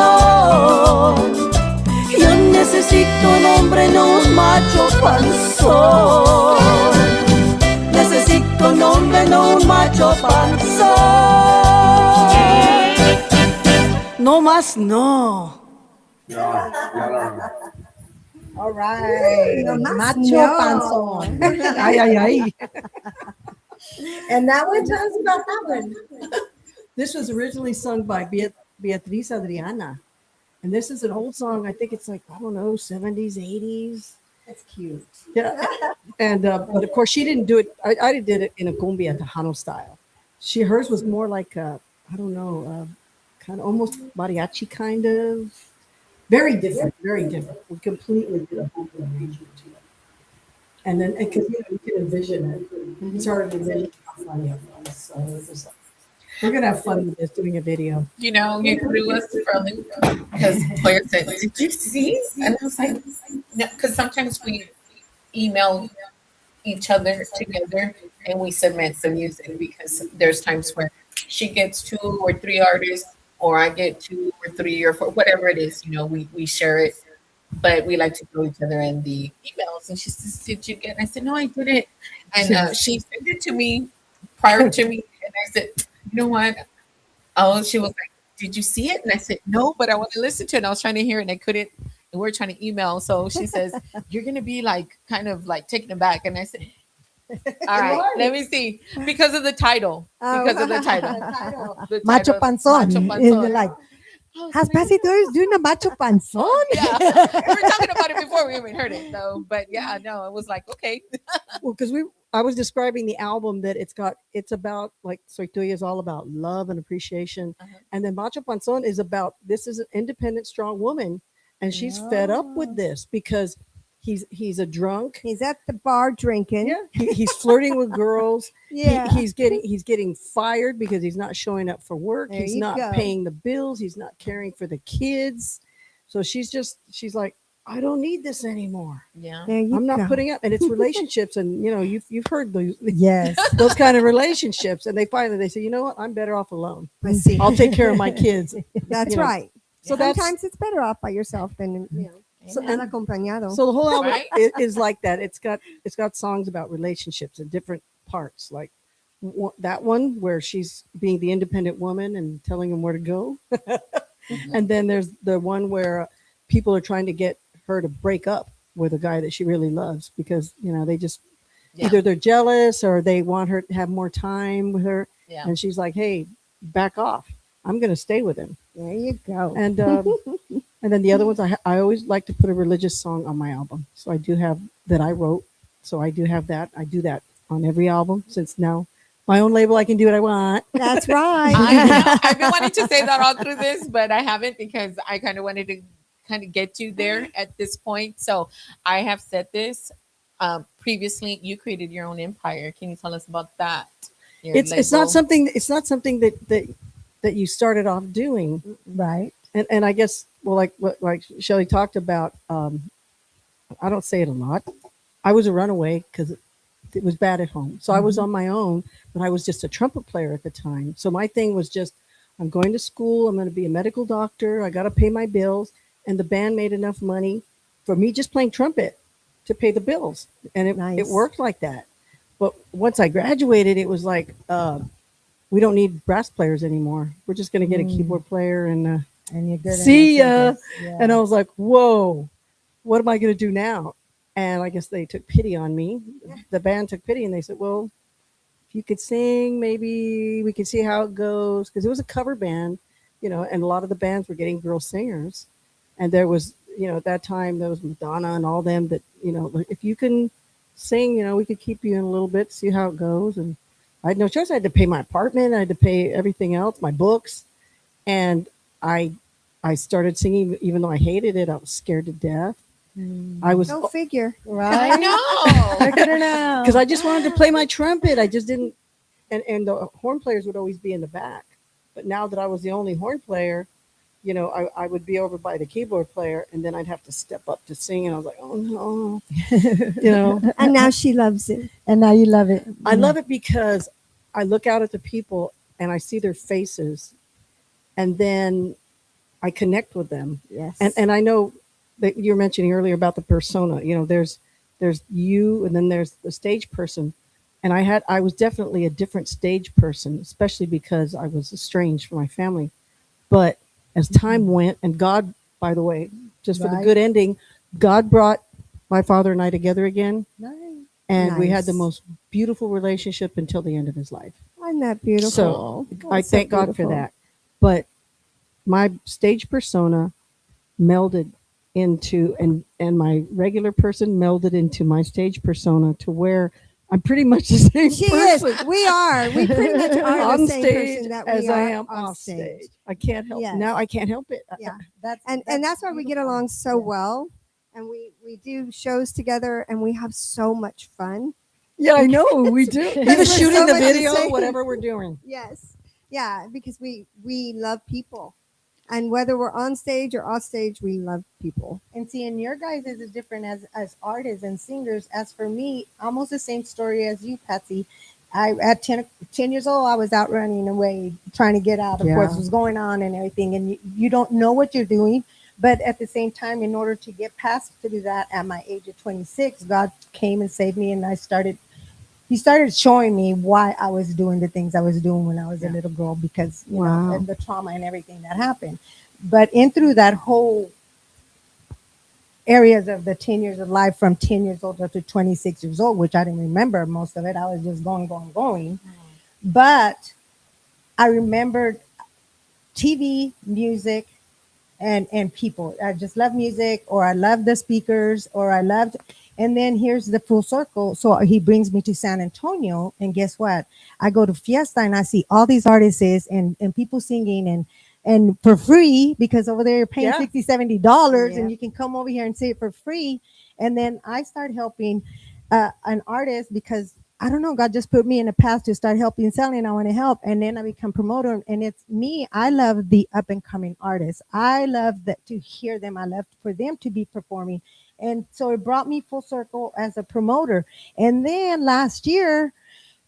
Yo necesito un hombre, no un macho panzón. Necesito un hombre, no un macho panzón. No más, no. All right. No más Macho no. panzón. Ay, ay, ay. And now we're talking about that one. This was originally sung by Beatriz Adriana. And this is an old song. I think it's like, I don't know, 70s, 80s. That's cute. Yeah. And, but of course, she didn't do it. I did it in a cumbia Tejano style. Hers was more like, I don't know, kind of almost mariachi kind of. Very different, very different. We completely did a whole arrangement to it. And then, because you can envision it. It's hard to envision how funny it was. So it was like, we're going to have fun with this, doing a video. You know, you threw us for a loop because Claire said, "Did you see?" And I was like, "No," because sometimes we email each other together and we submit the music because there's times where she gets 2 or 3 artists, or I get 2 or 3 or 4, whatever it is. You know, we share it, but we like to throw each other in the emails. And she says, "Did you get?" I said, "No, I didn't." And she sent it to me prior to me, and I said, "You know what?" Oh, she was like, "Did you see it?" And I said, "No, but I want to listen to it." And I was trying to hear it and I couldn't. And we're trying to email. So she says, "You're going to be like, kind of like taken aback." And I said, "All right, let me see." Because of the title. Because of the title. The Macho title, panzón. Macho And Panzón. they're like, I was has like, Patsy Torres doing a macho panzón? Yeah. We were talking about it before we even heard it. So, but yeah, no, it was like, okay. Well, because I was describing the album that it's about like Soy Tuya is all about love and appreciation. And then Macho Panzon is about this is an independent, strong woman. And she's fed up with this because he's a drunk. He's at the bar drinking. Yeah. He's flirting with girls. Yeah. He's getting fired because he's not showing up for work. There He's you not go. paying the bills. He's not caring for the kids. So she's like, I don't need this anymore. Yeah. There you I'm not go. putting up, and it's relationships, and you've heard those Yes. those kind of relationships, and they say, you know what, I'm better off alone. I see. I'll take care of my kids. That's you know. right. So that's Sometimes it's better off by yourself than so, mal acompañado. so the whole album Right. is like that. It's got songs about relationships in different parts, like that one where she's being the independent woman and telling him where to go, and then there's the one where people are trying to get her to break up with a guy that she really loves because they just either they're jealous or they want her to have more time with her. Yeah. And she's like, hey, back off, I'm going to stay with him. There you go. And and then the other ones, I always like to put a religious song on my album, so I do have that I wrote, so I do have that. I do that on every album since now my own label, I can do what I want. That's right. I know. I've been wanting to say that all through this, but I haven't because I kind of wanted to kind of get you there at this point. So I have said this previously. You created your own empire. Can you tell us about that? Your It's label? not something that you started off doing, Right. and I guess like Shelley talked about. I don't say it a lot. I was a runaway because it was bad at home, so I was on my own. But I was just a trumpet player at the time, so my thing was just I'm going to school. I'm going to be a medical doctor. I got to pay my bills. And the band made enough money for me just playing trumpet to pay the bills. And it Nice. worked like that. But once I graduated, it was like, we don't need brass players anymore. We're just going to get a keyboard player and And you're good. see ya. at it. Yeah. And I was like, whoa, what am I going to do now? And I guess they took pity on me. The band took pity and they said, well, if you could sing, maybe we could see how it goes. Because it was a cover band, and a lot of the bands were getting girl singers. And there was, at that time, there was Madonna and all them that, if you can sing, we could keep you in a little bit, see how it goes. And I had no choice. I had to pay my apartment. I had to pay everything else, my books. And I started singing, even though I hated it. I was scared to death. I was, Go figure. I Right. know. Look at her now. because I just wanted to play my trumpet. I just didn't, and the horn players would always be in the back. But now that I was the only horn player, I would be over by the keyboard player, and then I'd have to step up to sing, and I was like, oh no, And now she loves it. And now you love it. I love it because I look out at the people and I see their faces, and then I connect with them. Yes. And I know that you were mentioning earlier about the persona. There's you, and then there's the stage person. And I was definitely a different stage person, especially because I was estranged from my family. But as time went, and God, by the way, just for the Right. good ending, God brought my father and I together again, Nice. and we had the Nice. most beautiful relationship until the end of his life. Isn't that beautiful? So I That's so thank God for beautiful. that. But my stage persona melded into and my regular person melded into my stage persona to where I'm pretty much the same She person is. We are. We pretty much are on the same stage person that we as are I am on off stage. stage. I can't help Yes. now. I can't help it. Yeah. That's And that's why we get beautiful. along so well. And we do shows together and we have so much fun. Yeah, I know we do. We're Either so shooting the much the video, same. whatever we're doing. Yes. Yeah, because we love people. And whether we're on stage or off stage, we love people. And see, in your guys is different as artists and singers. As for me, almost the same story as you, Patsy. I at 10 years old, I was out running away, trying to get out of Yeah. what was going on and everything. And you don't know what you're doing. But at the same time, in order to get past through that at my age of 26, God came and saved me. And he started showing me why I was doing the things I was doing when I was a little girl, because you know, and the trauma and everything that happened. But in through that whole areas of the 10 years of life, from 10 years old up to 26 years old, which I didn't remember most of it. I was just going. But I remembered TV, music, and people. I just love music, or I love the speakers, or I loved. And then here's the full circle. So he brings me to San Antonio, and guess what? I go to Fiesta and I see all these artists and people singing and for free, because over there you're paying Yeah. $60-$70 Yeah. and you can come over here and see it for free. And then I start helping an artist because I don't know, God just put me in the path to start helping selling. I want to help, and then I become promoter. And it's me. I love the up and coming artists. I love that to hear them. I love for them to be performing, and so it brought me full circle as a promoter. And then last year,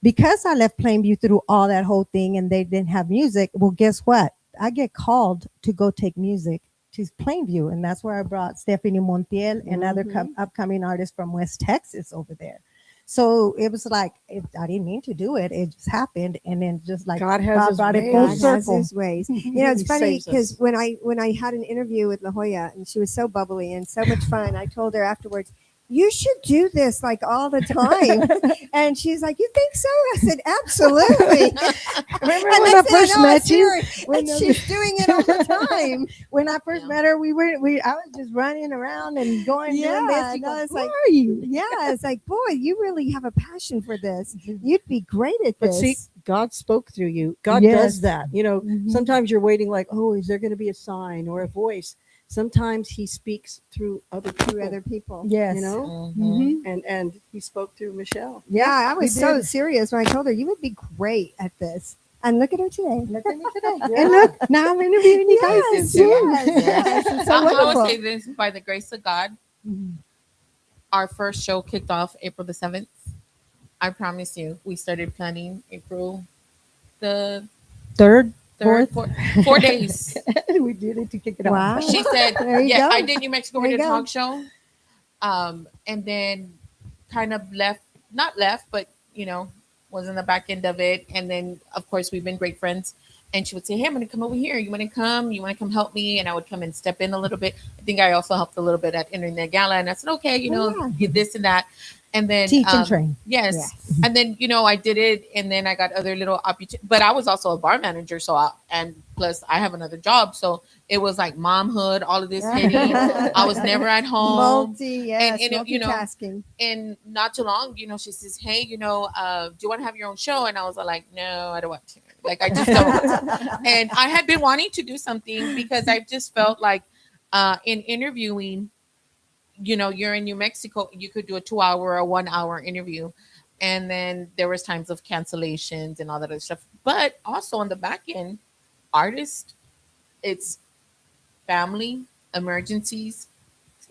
because I left Plainview through all that whole thing, and they didn't have music. Well, guess what? I get called to go take music to Plainview, and that's where I brought Stephanie Montiel and other upcoming artists from West Texas over there. So it was like I didn't mean to do it; it just happened, and then just like God has his brought it ways. full God has circle. his ways. You know, it's He funny saves us. because when I had an interview with La Joya and she was so bubbly and so much fun, I told her afterwards, "You should do this like all the time." And she's like, "You think so?" I said, "Absolutely." Remember And when I next thing first know, I met see you? her, and she's doing it all the time. When I first met her, we I was just running around and going doing this. Yeah, She no, goes, it's "Who like, are you?" yeah, it's like, boy, you really have a passion for this. You'd be great at But this. see, God spoke through you. God Yes. does that. You know, Mhm. sometimes you're waiting like, oh, is there going to be a sign or a voice? Sometimes he speaks through other people. through other people. Yes. You know, Mhm. and he spoke through Michelle. Yeah, I we was so did. serious when I told her you would be great at this. And look at her today. Look at me today. And look, now I'm interviewing you guys. Yes, too. yes, it's so I would wonderful. say this: by the grace of God, our first show kicked off April the 7th. I promise you, we started planning April the Third, third, fourth. 4 days. We did it to kick it Wow. off. She said, There you "Yeah, go. I did New Mexico. There We you did a go. talk show, and then kind of left, not left, but was in the back end of it. And then, of course, we've been great friends. And she would say, "Hey, I'm going to come over here. You want to come? You want to come help me?" And I would come and step in a little bit. I think I also helped a little bit at Internet Gala. And I said, "Okay, get this and that." And then Teach and train. Yes. Yes. And then, I did it. And then I got other little opportunities. But I was also a bar manager. And plus I have another job. So it was like momhood, all of this hitting. I was never at home. Yes, and multitasking. And not too long, she says, "Hey, do you want to have your own show?" And I was like, "No, I don't want to. Like, I just don't." And I had been wanting to do something because I just felt like in interviewing, you're in New Mexico, you could do a 2-hour or 1-hour interview. And then there was times of cancellations and all that other stuff. But also on the back end, artists, it's family, emergencies,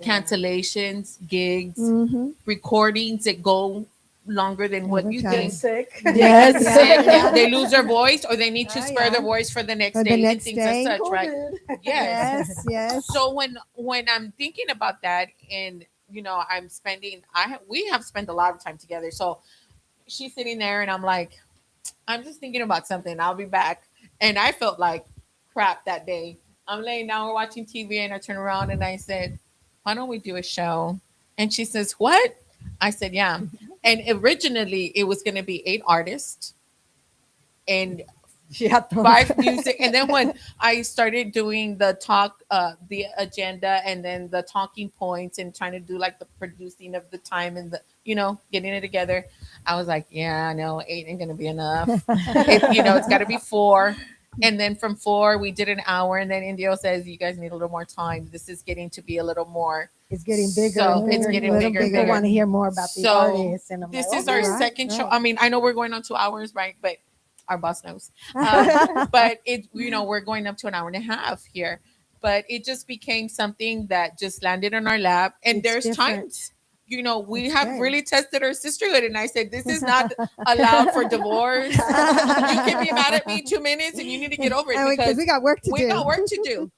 cancellations, gigs, Mm-hmm. recordings that go longer than what you Overtime. think. Sick. Yes. Yeah. They lose their voice, or they need to Oh, spare yeah. their voice for the next For the day next and things day. as such, right? Yes. Yes, yes. So when I'm thinking about that, and I'm spending, we have spent a lot of time together. So she's sitting there, and I'm like, I'm just thinking about something. I'll be back. And I felt like crap that day. I'm laying down, we're watching TV, and I turn around and I said, "Why don't we do a show?" And she says, "What?" I said, "Yeah." And originally it was going to be 8 artists and Yeah. 5 music. And then when I started doing the the agenda, and then the talking points, and trying to do like the producing of the time and the, getting it together, I was like, yeah, no, 8 ain't going to be enough. It's got to be 4. And then from 4, we did an hour. And then Indio says, "You guys need a little more time. This is getting to be a little more." It's getting bigger. So and it's bigger, getting and bigger and People bigger. want to hear more about the So artists. And I'm This like, is our okay, second show. right. I mean, I know we're going on 2 hours, right? But our boss knows. But we're going up to an hour and a half here. But it just became something that just landed on our lap. And It's there's different. times, we It's have good. really tested our sisterhood. And I said, this is not allowed for divorce. You can be mad at me 2 minutes and you need to get over it, And because we got work to we do. got work to do.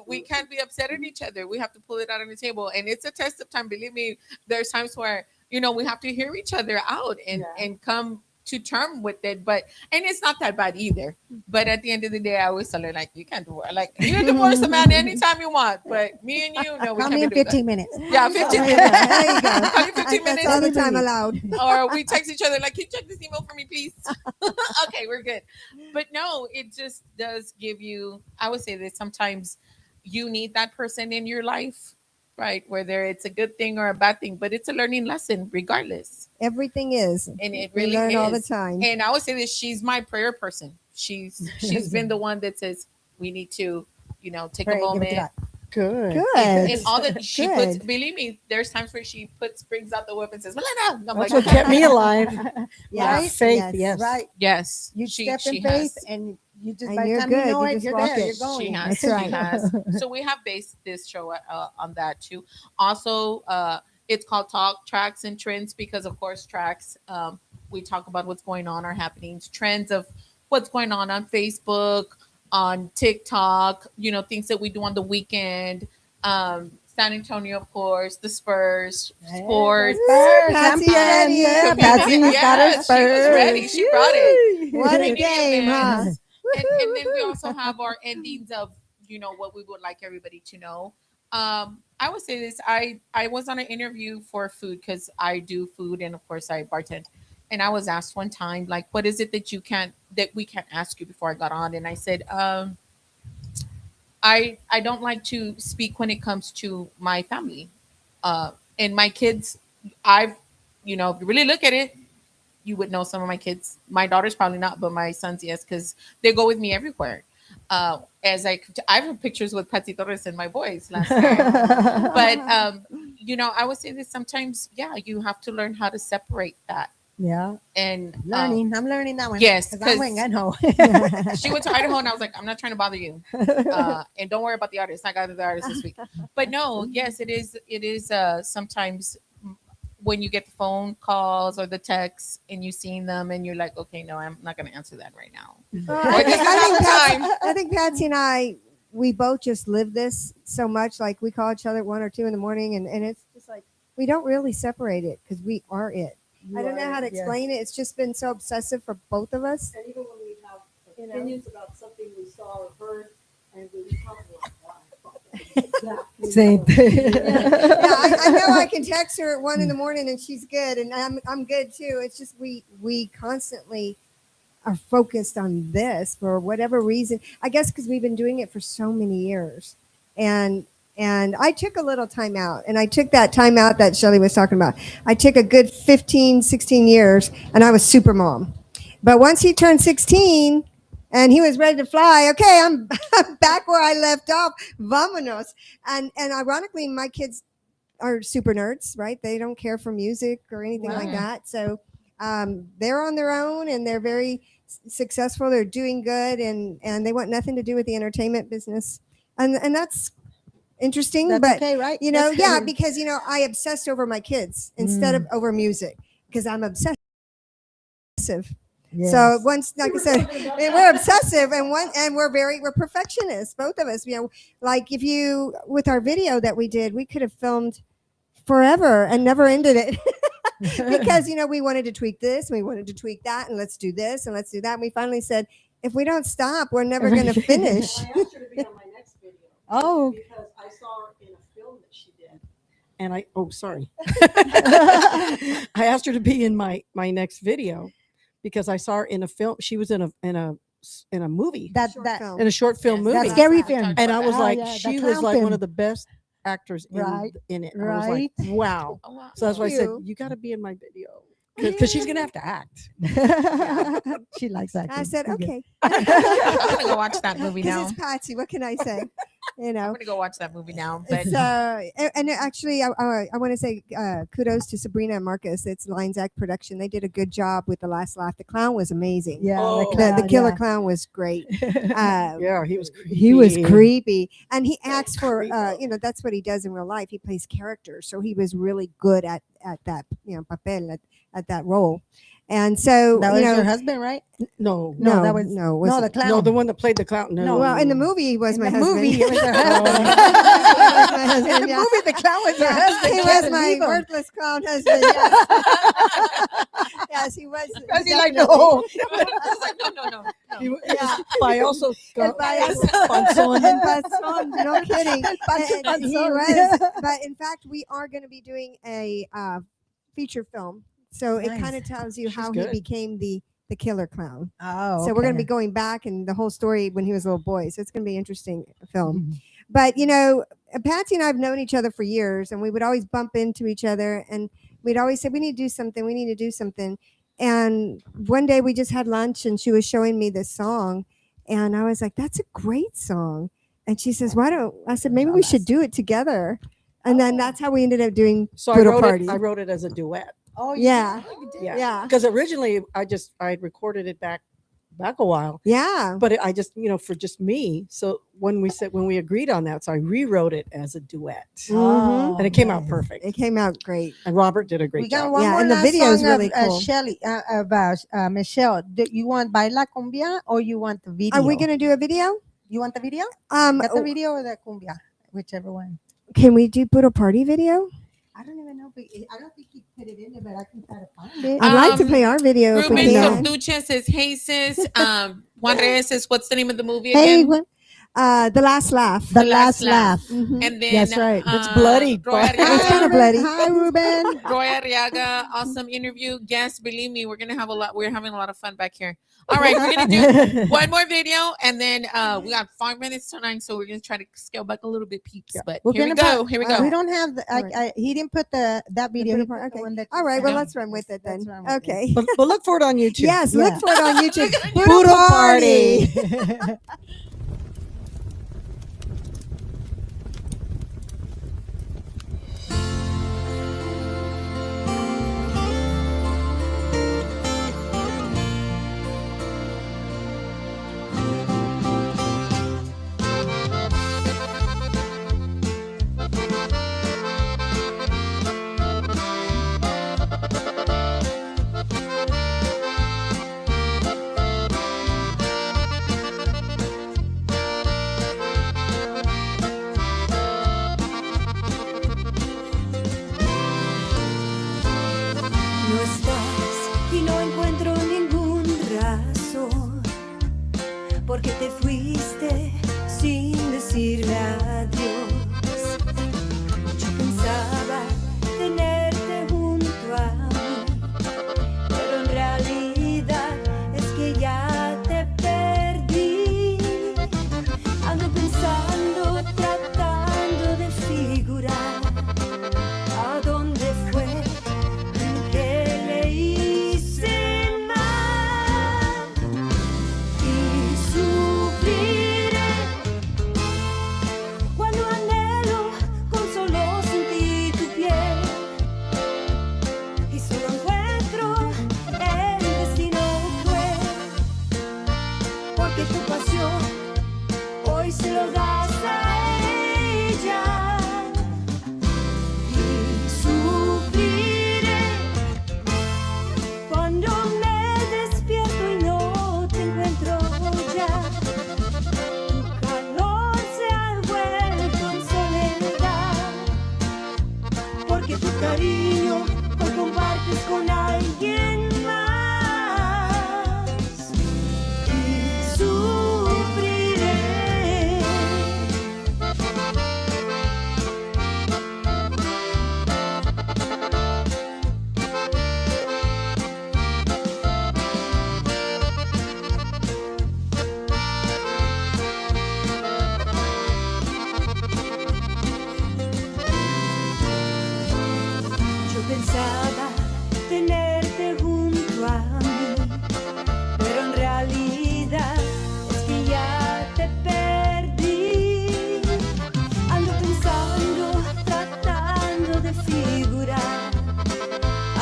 We can't be upset at each other. We have to pull it out on the table. And it's a test of time. Believe me, there's times where, we have to hear each other out and come to term with it. And it's not that bad either. But at the end of the day, I always tell her, like, you can't divorce. Like, you can divorce a man anytime you want. But me and you, no, we Call can't me in be doing 15 minutes. that. Yeah, 15 There minutes. you go. Call you 15 minutes. That's all the time allowed. Or we text each other like, "Can you check this email for me, please?" Okay, we're good. But no, it just does give you, I would say that sometimes you need that person in your life, right? Whether it's a good thing or a bad thing, but it's a learning lesson regardless. Everything is. And it We really learn all the is. time. And I would say that she's my prayer person. She's been the one that says we need to, take a Pray, give it to moment. God. Good. Good. And all that she puts, Good. believe me, there's times where she brings out the whip and says, Melena. I'm That's like, what kept me alive. Yeah. Right? Faith, Yes. yes. Right. yes, You she, step in she faith, has. and you just And by the you're time good. you know You it, just you're walk there. it. You're going. She has. That's She right. has. So we have based this show on that too. Also, it's called Talk Tracks and Trends because, of course, tracks. We talk about what's going on, our happenings, trends of what's going on Facebook, on TikTok. Things that we do on the weekend. San Antonio, of course, the Spurs, sports. Spurs, Patsy's champion. ready. Yeah, Community- Patsy's got her yes, she was ready. Spurs. She brought it. Yay. What a Community game, huh? events. And then we also have our endings of what we would like everybody to know. I would say this: I was on an interview for food because I do food and of course I bartend. And I was asked one time, like, what is it that we can't ask you before I got on? And I said, I don't like to speak when it comes to my family, and my kids. I've if you really look at it, you would know some of my kids. My daughter's probably not, but my sons, yes, because they go with me everywhere. As I have pictures with Patsy Torres and my boys last year. But I would say that sometimes, yeah, you have to learn how to separate that. Yeah, And learning. I'm learning that one. yes, because I went 'cause- Idaho. she went to Idaho, and I was like, I'm not trying to bother you, and don't worry about the artist. I got the artist this week. But no, yes, it is. It is sometimes when you get the phone calls or the texts and you seen them and you're like, okay, no, I'm not going to answer that right now. I this is not the time. I think Patsy and I, we both just live this so much. Like we call each other at 1 or 2 in the morning, and it's just like we don't really separate it because we are it. I don't know how to explain it. It's just been so obsessive for both of us. And even when we have opinions about something we saw or heard, and we talk about Same thing. Yeah, I know I can text her at 1 in the morning and she's good, and I'm good too. It's just we constantly are focused on this for whatever reason. I guess because we've been doing it for so many years, and I took a little time out, and I took that time out that Shelly was talking about. I took a good 15, 16 years, and I was super mom. But once he turned 16 and he was ready to fly, okay, I'm back where I left off. Vamonos. And ironically, my kids are super nerds, right? They don't care for music or anything like that. So they're on their own, and they're very successful. They're doing good, and they want nothing to do with the entertainment business. And that's interesting, That's but okay, right? yeah, That's- because I obsessed over my kids instead of over music because I'm obsessive. Yes. So once, like I said, we're obsessive, and we're perfectionists, both of us. Like if you with our video that we did, we could have filmed forever and never ended it. Because we wanted to tweak this, and we wanted to tweak that, and let's do this and let's do that. And we finally said, if we don't stop, we're never going to finish. I asked her to be on my next video. Oh. Because I saw her in a film that she did. And sorry. I asked her to be in my next video because I saw her in a film. She was in a movie. that film. In a short film movie. that scary film. And I was Oh, like, yeah, the she was clown like film. one of the best actors Right, in it. I was like, wow. Oh, wow. So that's why I Thank said, you. you got to be in my video. Because she's going to have to act. She likes that. I said, okay. I'm gonna go watch that movie Because now. it's Patsy. What can I say? I'm gonna go watch that movie now. But So, and actually, I want to say kudos to Sabrina and Marcus. It's Lines Act Production. They did a good job with The Last Laugh. The clown was amazing. Yeah, Oh. The killer clown was great. Yeah, he was creepy. He was creepy, and he acts for that's what he does in real life. He plays characters, so he was really good at that papel at that role. And so That was your husband, right? No. No, that was no, no the clown. No, the one that played the clown. No. well, in the movie he was In my the husband. movie, it was her husband. My husband, In the yeah. movie, the clown was her Yeah, husband. he She had was to my leave him. worthless clown husband. Yes, yes he was. Because he like, definitely. no. I was like, no. Yeah. Payaso. El payaso. Panzón. El panzón, no kidding. Pancho And he Panzón. was, but in fact, we are going to be doing a feature film. So it Nice. kind of tells you She's how good. he became the killer clown. Oh, So we're going to okay. be going back and the whole story when he was a little boy. So it's going to be an interesting film. But Patsy and I have known each other for years, and we would always bump into each other, and we'd always say, "We need to do something. We need to do something." And one day we just had lunch, and she was showing me this song, and I was like, "That's a great song." And she says, "Why don't?" I said, "Maybe we should do it together." And then that's how we ended up doing So Poodle Party. I wrote it as a duet. Oh Yeah. Yeah. Because originally I recorded it back a while. Yeah. But I just, for just me. So when we agreed on that, so I rewrote it as a duet. Mhm. And it came out perfect. It came out great. And Robert did a great We got job. one Yeah, more and the last video is song really of cool. Shelly, Michelle. Do you want Baila Cumbia or you want the video? Are we gonna do a video? You want the video? Got the video or the cumbia? Whichever one. Can we do Poodle Party video? I don't even know. I don't think he put it in there, but I can try to find it. I'd like to play our video if we Ruben can. Sortuche says, "Hey sis." Juan Reyes says, "What's the name of the movie Hey, again?" The Last Laugh. The Last Laugh. Mhm. And then That's right. It's bloody, Roy but- It's kind of bloody. Hi, Ruben. Roy Arriaga, awesome interview. Yes, believe me, we're having a lot of fun back here. All right, we're gonna do one more video, and then we got 5 minutes tonight, so we're gonna try to scale back a little bit, peeps. Yeah. But We're here we gonna go. put- Here we go. We don't have the. He didn't put that video. He Poodle Party, put the okay. one that All right, well, Yeah. let's run with it then. Let's run with it. Okay. But look for it on YouTube. Yes, look for it on YouTube. Poodle Party. No estás y no encuentro ningún razón porque te fuiste sin decirme adiós. Yo pensaba tenerte junto a mí, pero en realidad es que ya te perdí. Ando pensando, tratando de figurar a dónde fue que le hice mal y sufriré cuando anhelo con solo sentir tu piel y solo encuentro el destino cruel porque tu pasión hoy se lo das a ella y sufriré cuando me despierto y no te encuentro ya. Tu calor se ha vuelto en soledad, porque tu cariño hoy compartes con alguien más. Y sufriré. Yo pensaba tenerte junto a mí, pero en realidad es que ya te perdí. Ando pensando, tratando de figurar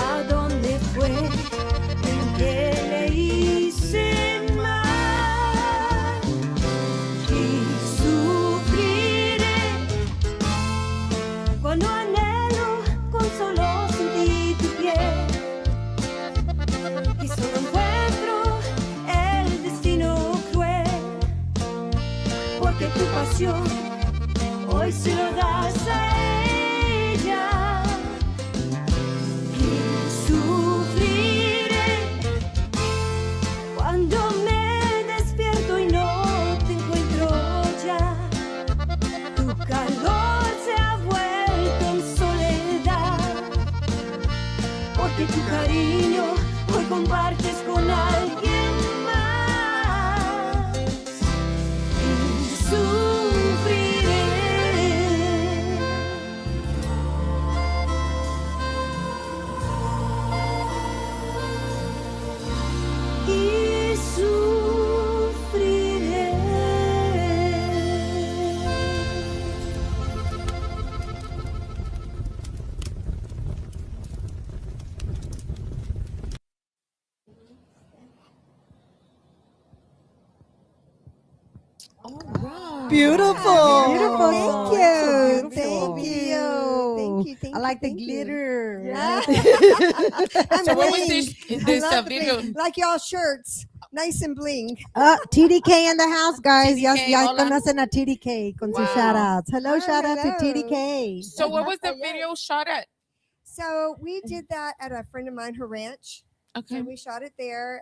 a dónde fue en que le hice mal y sufriré cuando anhelo con solo sentir tu piel y solo encuentro el destino cruel porque tu pasión hoy se lo das a ella y sufriré cuando me despierto y no te encuentro ya. Tu calor se ha vuelto en soledad, porque tu cariño hoy compartes con alguien más. Y sufriré. Beautiful. Beautiful. Thank you. So beautiful. Thank you. Thank you. I like the thank you. glitter. Yeah. So what was bling. this I love the video? bling. Like y'all shirts. Nice and bling. TDK in the house, guys. Ya TDK, hola. conocen a TDK con sus Wow. shout outs. Hello, Oh, shout out to hello. TDK. So what was the video shot at? So we did that at a friend of mine, her ranch. Okay. And we shot it there.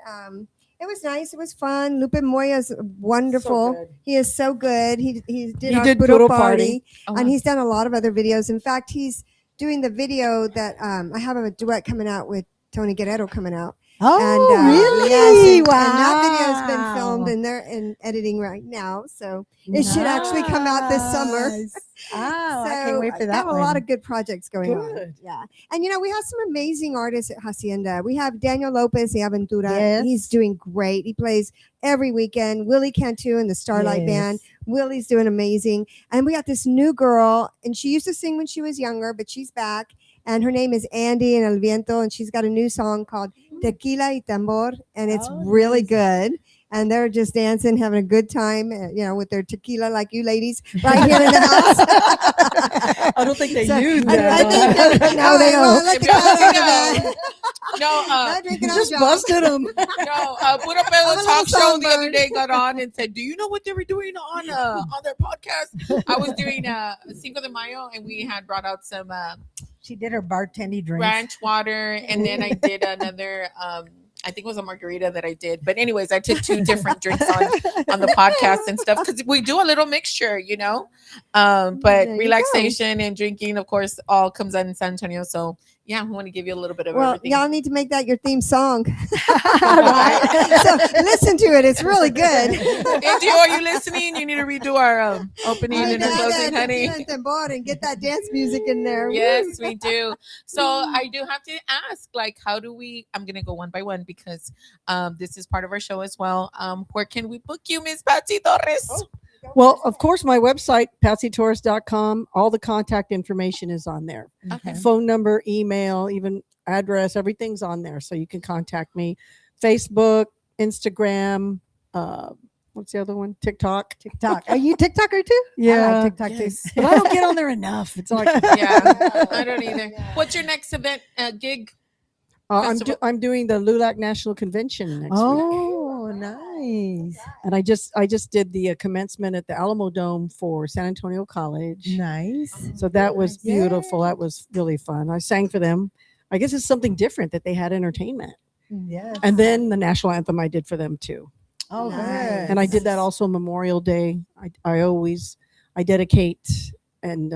It was nice. It was fun. Lupe Moya is wonderful. good. He is so good. He did He our did Puro Puro party, Party. Oh, and wow. he's done a lot of other videos. In fact, he's doing the video that I have a duet coming out with Tony Guerrero coming out. Oh, And, really? yes, and wow. that video's been filmed and they're in editing right now. So it should actually come out this summer. Nice. Oh, I So can't wait for I that have a one. lot of good projects going on. Good. Yeah. And we have some amazing artists at Hacienda. We have Daniel Lopez de Aventura. Yes. He's doing great. He plays every weekend. Willie Cantu and the Starlight Yes. Band. Willie's doing amazing. And we got this new girl, and she used to sing when she was younger, but she's back. And her name is Andy and El Viento, and she's got a new song called Tequila y Tambor, and it's Oh, really nice. good. And they're just dancing, having a good time, with their tequila, like you ladies, right here in the house. I don't think they So, use I that. think no, they don't. won't let If the y'all cat out of think, that. No, Not drinking on Just job. busted them. no, Puro I'm a Pelo little talk show the other sunburned. day got on and said, "Do you know what they were doing on their podcast?" I was doing Cinco de Mayo, and we had brought out some She did her bartending drinks. ranch water, and then I did another. I think it was a margarita that I did. But anyways, I took 2 different drinks on the podcast and stuff because we do a little mixture, But There you relaxation and drinking, of course, all comes out in San Antonio. So yeah, I want to give you a little bit of Well, everything. y'all need to make that your theme song. So listen to it; it's really good. Angie, are you listening? You need to redo our opening and our closing, honey. And get that dance music in there. Yes, we do. So I do have to ask, how do we? I'm gonna go one by one because this is part of our show as well. Where can we book you, Miss Patsy Torres? Well, of course, my website, patsytorres.com, all the contact information is on there. Okay. Phone number, email, even address, everything's on there. So you can contact me. Facebook, Instagram, what's the other one? TikTok. TikTok. Are you TikToker too? I Yeah. like TikTok Yes. too. But I don't get on there enough. It's like Yeah, I don't either. What's your next event gig? I'm doing the LULAC National Convention next week. Oh, nice. And I just did the commencement at the Alamo Dome for San Antonio College. Nice. So that was beautiful. That was really fun. I sang for them. I guess it's something different that they had entertainment. Yes. And then the national anthem I did for them too. Oh, Nice. good. And I did that also Memorial Day. I dedicate and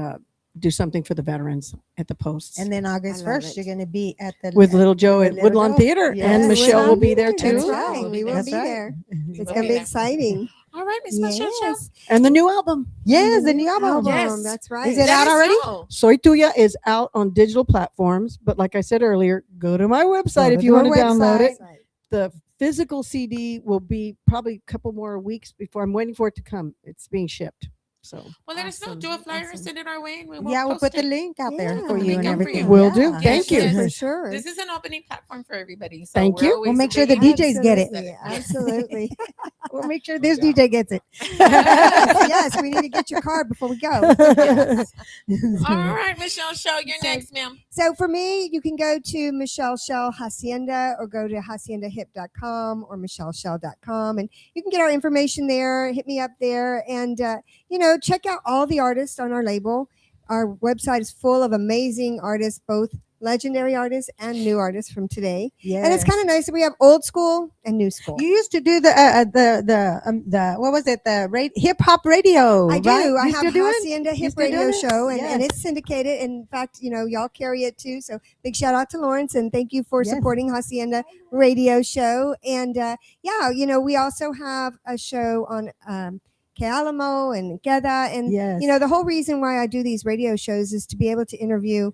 do something for the veterans at the posts. And then August I love 1st, it. you're going to be at the with Little Joe at Little Woodlawn Joe. Theater. Yes. And Michelle will be there That's too. right. We will That's be right. there. It's will going to be be there. exciting. All right, Miss Michelle. Yes. And the new album, Yes, the new album. Yes. That's right. Is it Let out us already? know. Soy Tuya, is out on digital platforms. But like I said earlier, go to my website Go if to you our want to download it. website. The physical CD will be probably a couple more weeks before. I'm waiting for it to come. It's being shipped. So Well, let us know. Do a flyer and send it our way, and we will Yeah, we'll post put the it. link out there Yeah, for the you and link out for everything. you. Will do. Yeah. Thank you. For sure. This is an opening platform for everybody. So Thank we're you. always We'll make sure the bringing- DJs get it. Absolutely. We'll make sure this DJ gets it. Yes, we need to get your card before we go. All right, Michelle Show, you're next, ma'am. So for me, you can go to Michelle Shell Hacienda or go to haciendahip.com or michelleshell.com, and you can get our information there. Hit me up there, and check out all the artists on our label. Our website is full of amazing artists, both legendary artists and new artists from today. Yeah. And it's kind of nice that we have old school and new school. You used to do the what was it, the hip hop radio? I do. right? I You have still do it? Hacienda You Hip still Radio doing it? Show, and Yes. it's syndicated. In fact, y'all carry it too. So big shout out to Lawrence, and thank you for Yes. supporting Hacienda Radio Show. And we also have a show on Que Alamo and Queda. And Yes. the whole reason why I do these radio shows is to be able to interview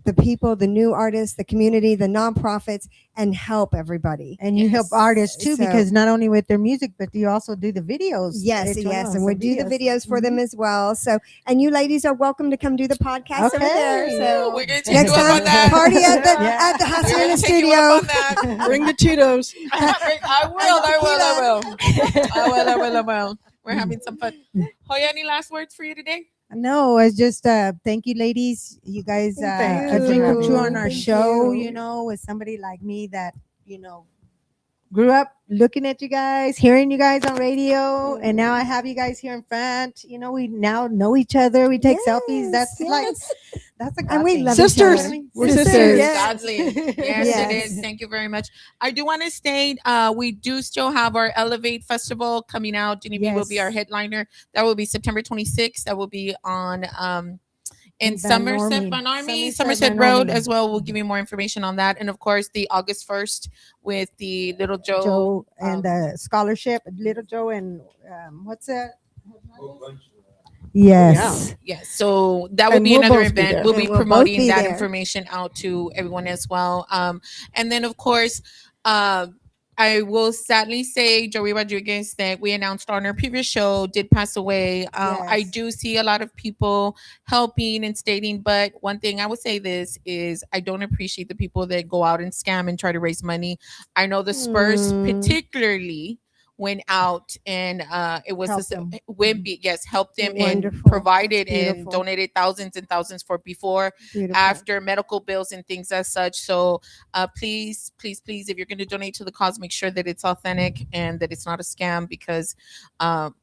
the people, the new artists, the community, the nonprofits, and help everybody. And you help Yes. artists too, So- because not only with their music, but you also do the videos. Yes, They yes, told and we us do the videos for them as well. So, and you ladies are welcome to come do the podcast over there. Okay. So We're going to take next you up time, on that. party at the Yeah. at the We're Hacienda gonna take you studio. up on that. bring the Cheetos. I will. We're having some fun. Joya, any last words for you today? No, it's just thank you, ladies. You guys Thank a you. dream come true on our Thank show. you. You know, with somebody like me that grew up looking at you guys, hearing you guys on radio, and now I have you guys here in front. We now know each other. We take selfies. That's that's a And we thing. love Sisters. each other. We're Sisters. sisters. Sadly. Yes, Yes. it is. Thank you very much. I do want to state we do still have our Elevate Festival coming out. Genevieve will be our Yes. headliner. That will be September 26th. That will be on in In Somerset, Van Ormy. Somerset Van Road Ormy. as well. We'll give you more information on that. And of course, the August 1st with the Little Joe. Joe and the scholarship, Little Joe, and what's that? Yes. Yes, so that will And be we'll another both be event. there. We'll And be we'll both promoting be that there. information out to everyone as well. And then of course, I will sadly say Joey Rodriguez that we announced on our previous show did pass away. I Yes. do see a lot of people helping and stating, but one thing I would say this is I don't appreciate the people that go out and scam and try to raise money. I know the Spurs particularly went out and it was Helped them. Wimpy, yes, helped them and Wonderful. provided and Beautiful. donated thousands and thousands for before, Beautiful. after medical bills and things as such. So please, if you're going to donate to the cause, make sure that it's authentic and that it's not a scam, because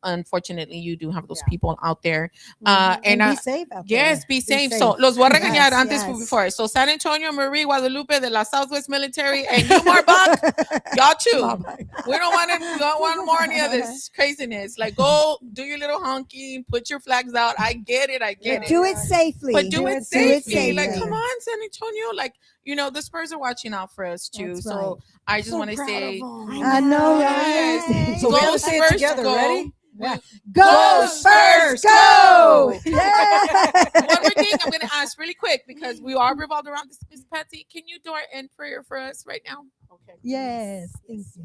unfortunately you do have those people out there. Mhm. And be safe out there. yes, be safe. So los voy a regañar Yes, antes yes. before. So San Antonio, Marie, Guadalupe de la Southwest Military, and you, Marbach, y'all too. We don't want more any of this craziness. Like, go do your little honking, put your flags out. I get it. But do it safely. But do it Do it safely. Like, safely. come on, San Antonio. Like, the Spurs are watching out for us too. That's so right. I just want to say, I know, yes. right? So we Go gotta say it Spurs, together. go. Ready? Go Spurs, go! Yeah. One more thing I'm going to ask really quick, because we are revolved around this. Miss Patsy, can you do our end prayer for us right now? Okay. Yes. Thank you.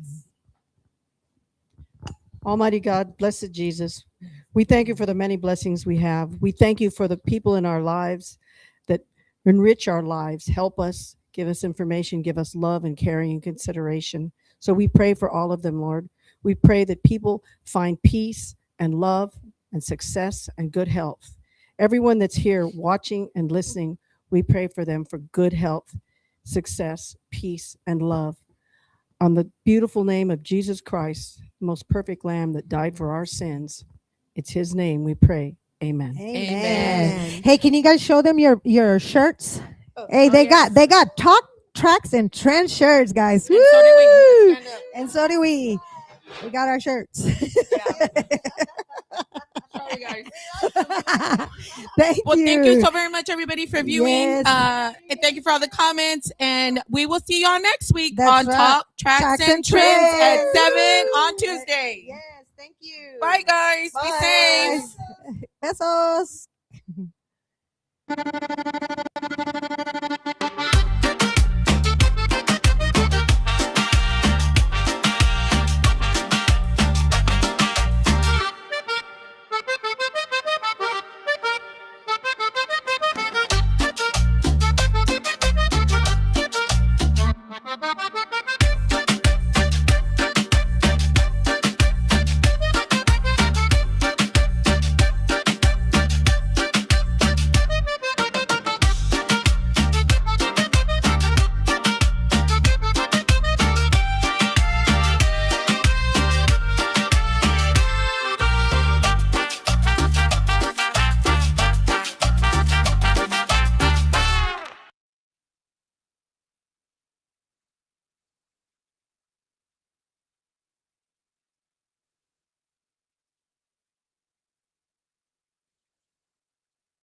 Almighty God, blessed Jesus, we thank you for the many blessings we have. We thank you for the people in our lives that enrich our lives, help us, give us information, give us love and caring and consideration. So we pray for all of them, Lord. We pray that people find peace and love and success and good health. Everyone that's here watching and listening, we pray for them for good health, success, peace, and love. On the beautiful name of Jesus Christ, the most perfect Lamb that died for our sins, it's his name we pray. Amen. Amen. Hey, can you guys show them your shirts? Hey, they yes. got talk tracks and trend shirts, guys. And so do we. Woo! Stand up. And so do we. We got our shirts. Sorry, guys. Thank Well, you. thank you so very much, everybody, for viewing. Yes. And thank you for all the comments. And we will see y'all next week That's on right. Talk Tracks and Trends at 7 on Tuesday. Yes, thank you. Bye, guys. Be safe. Besos.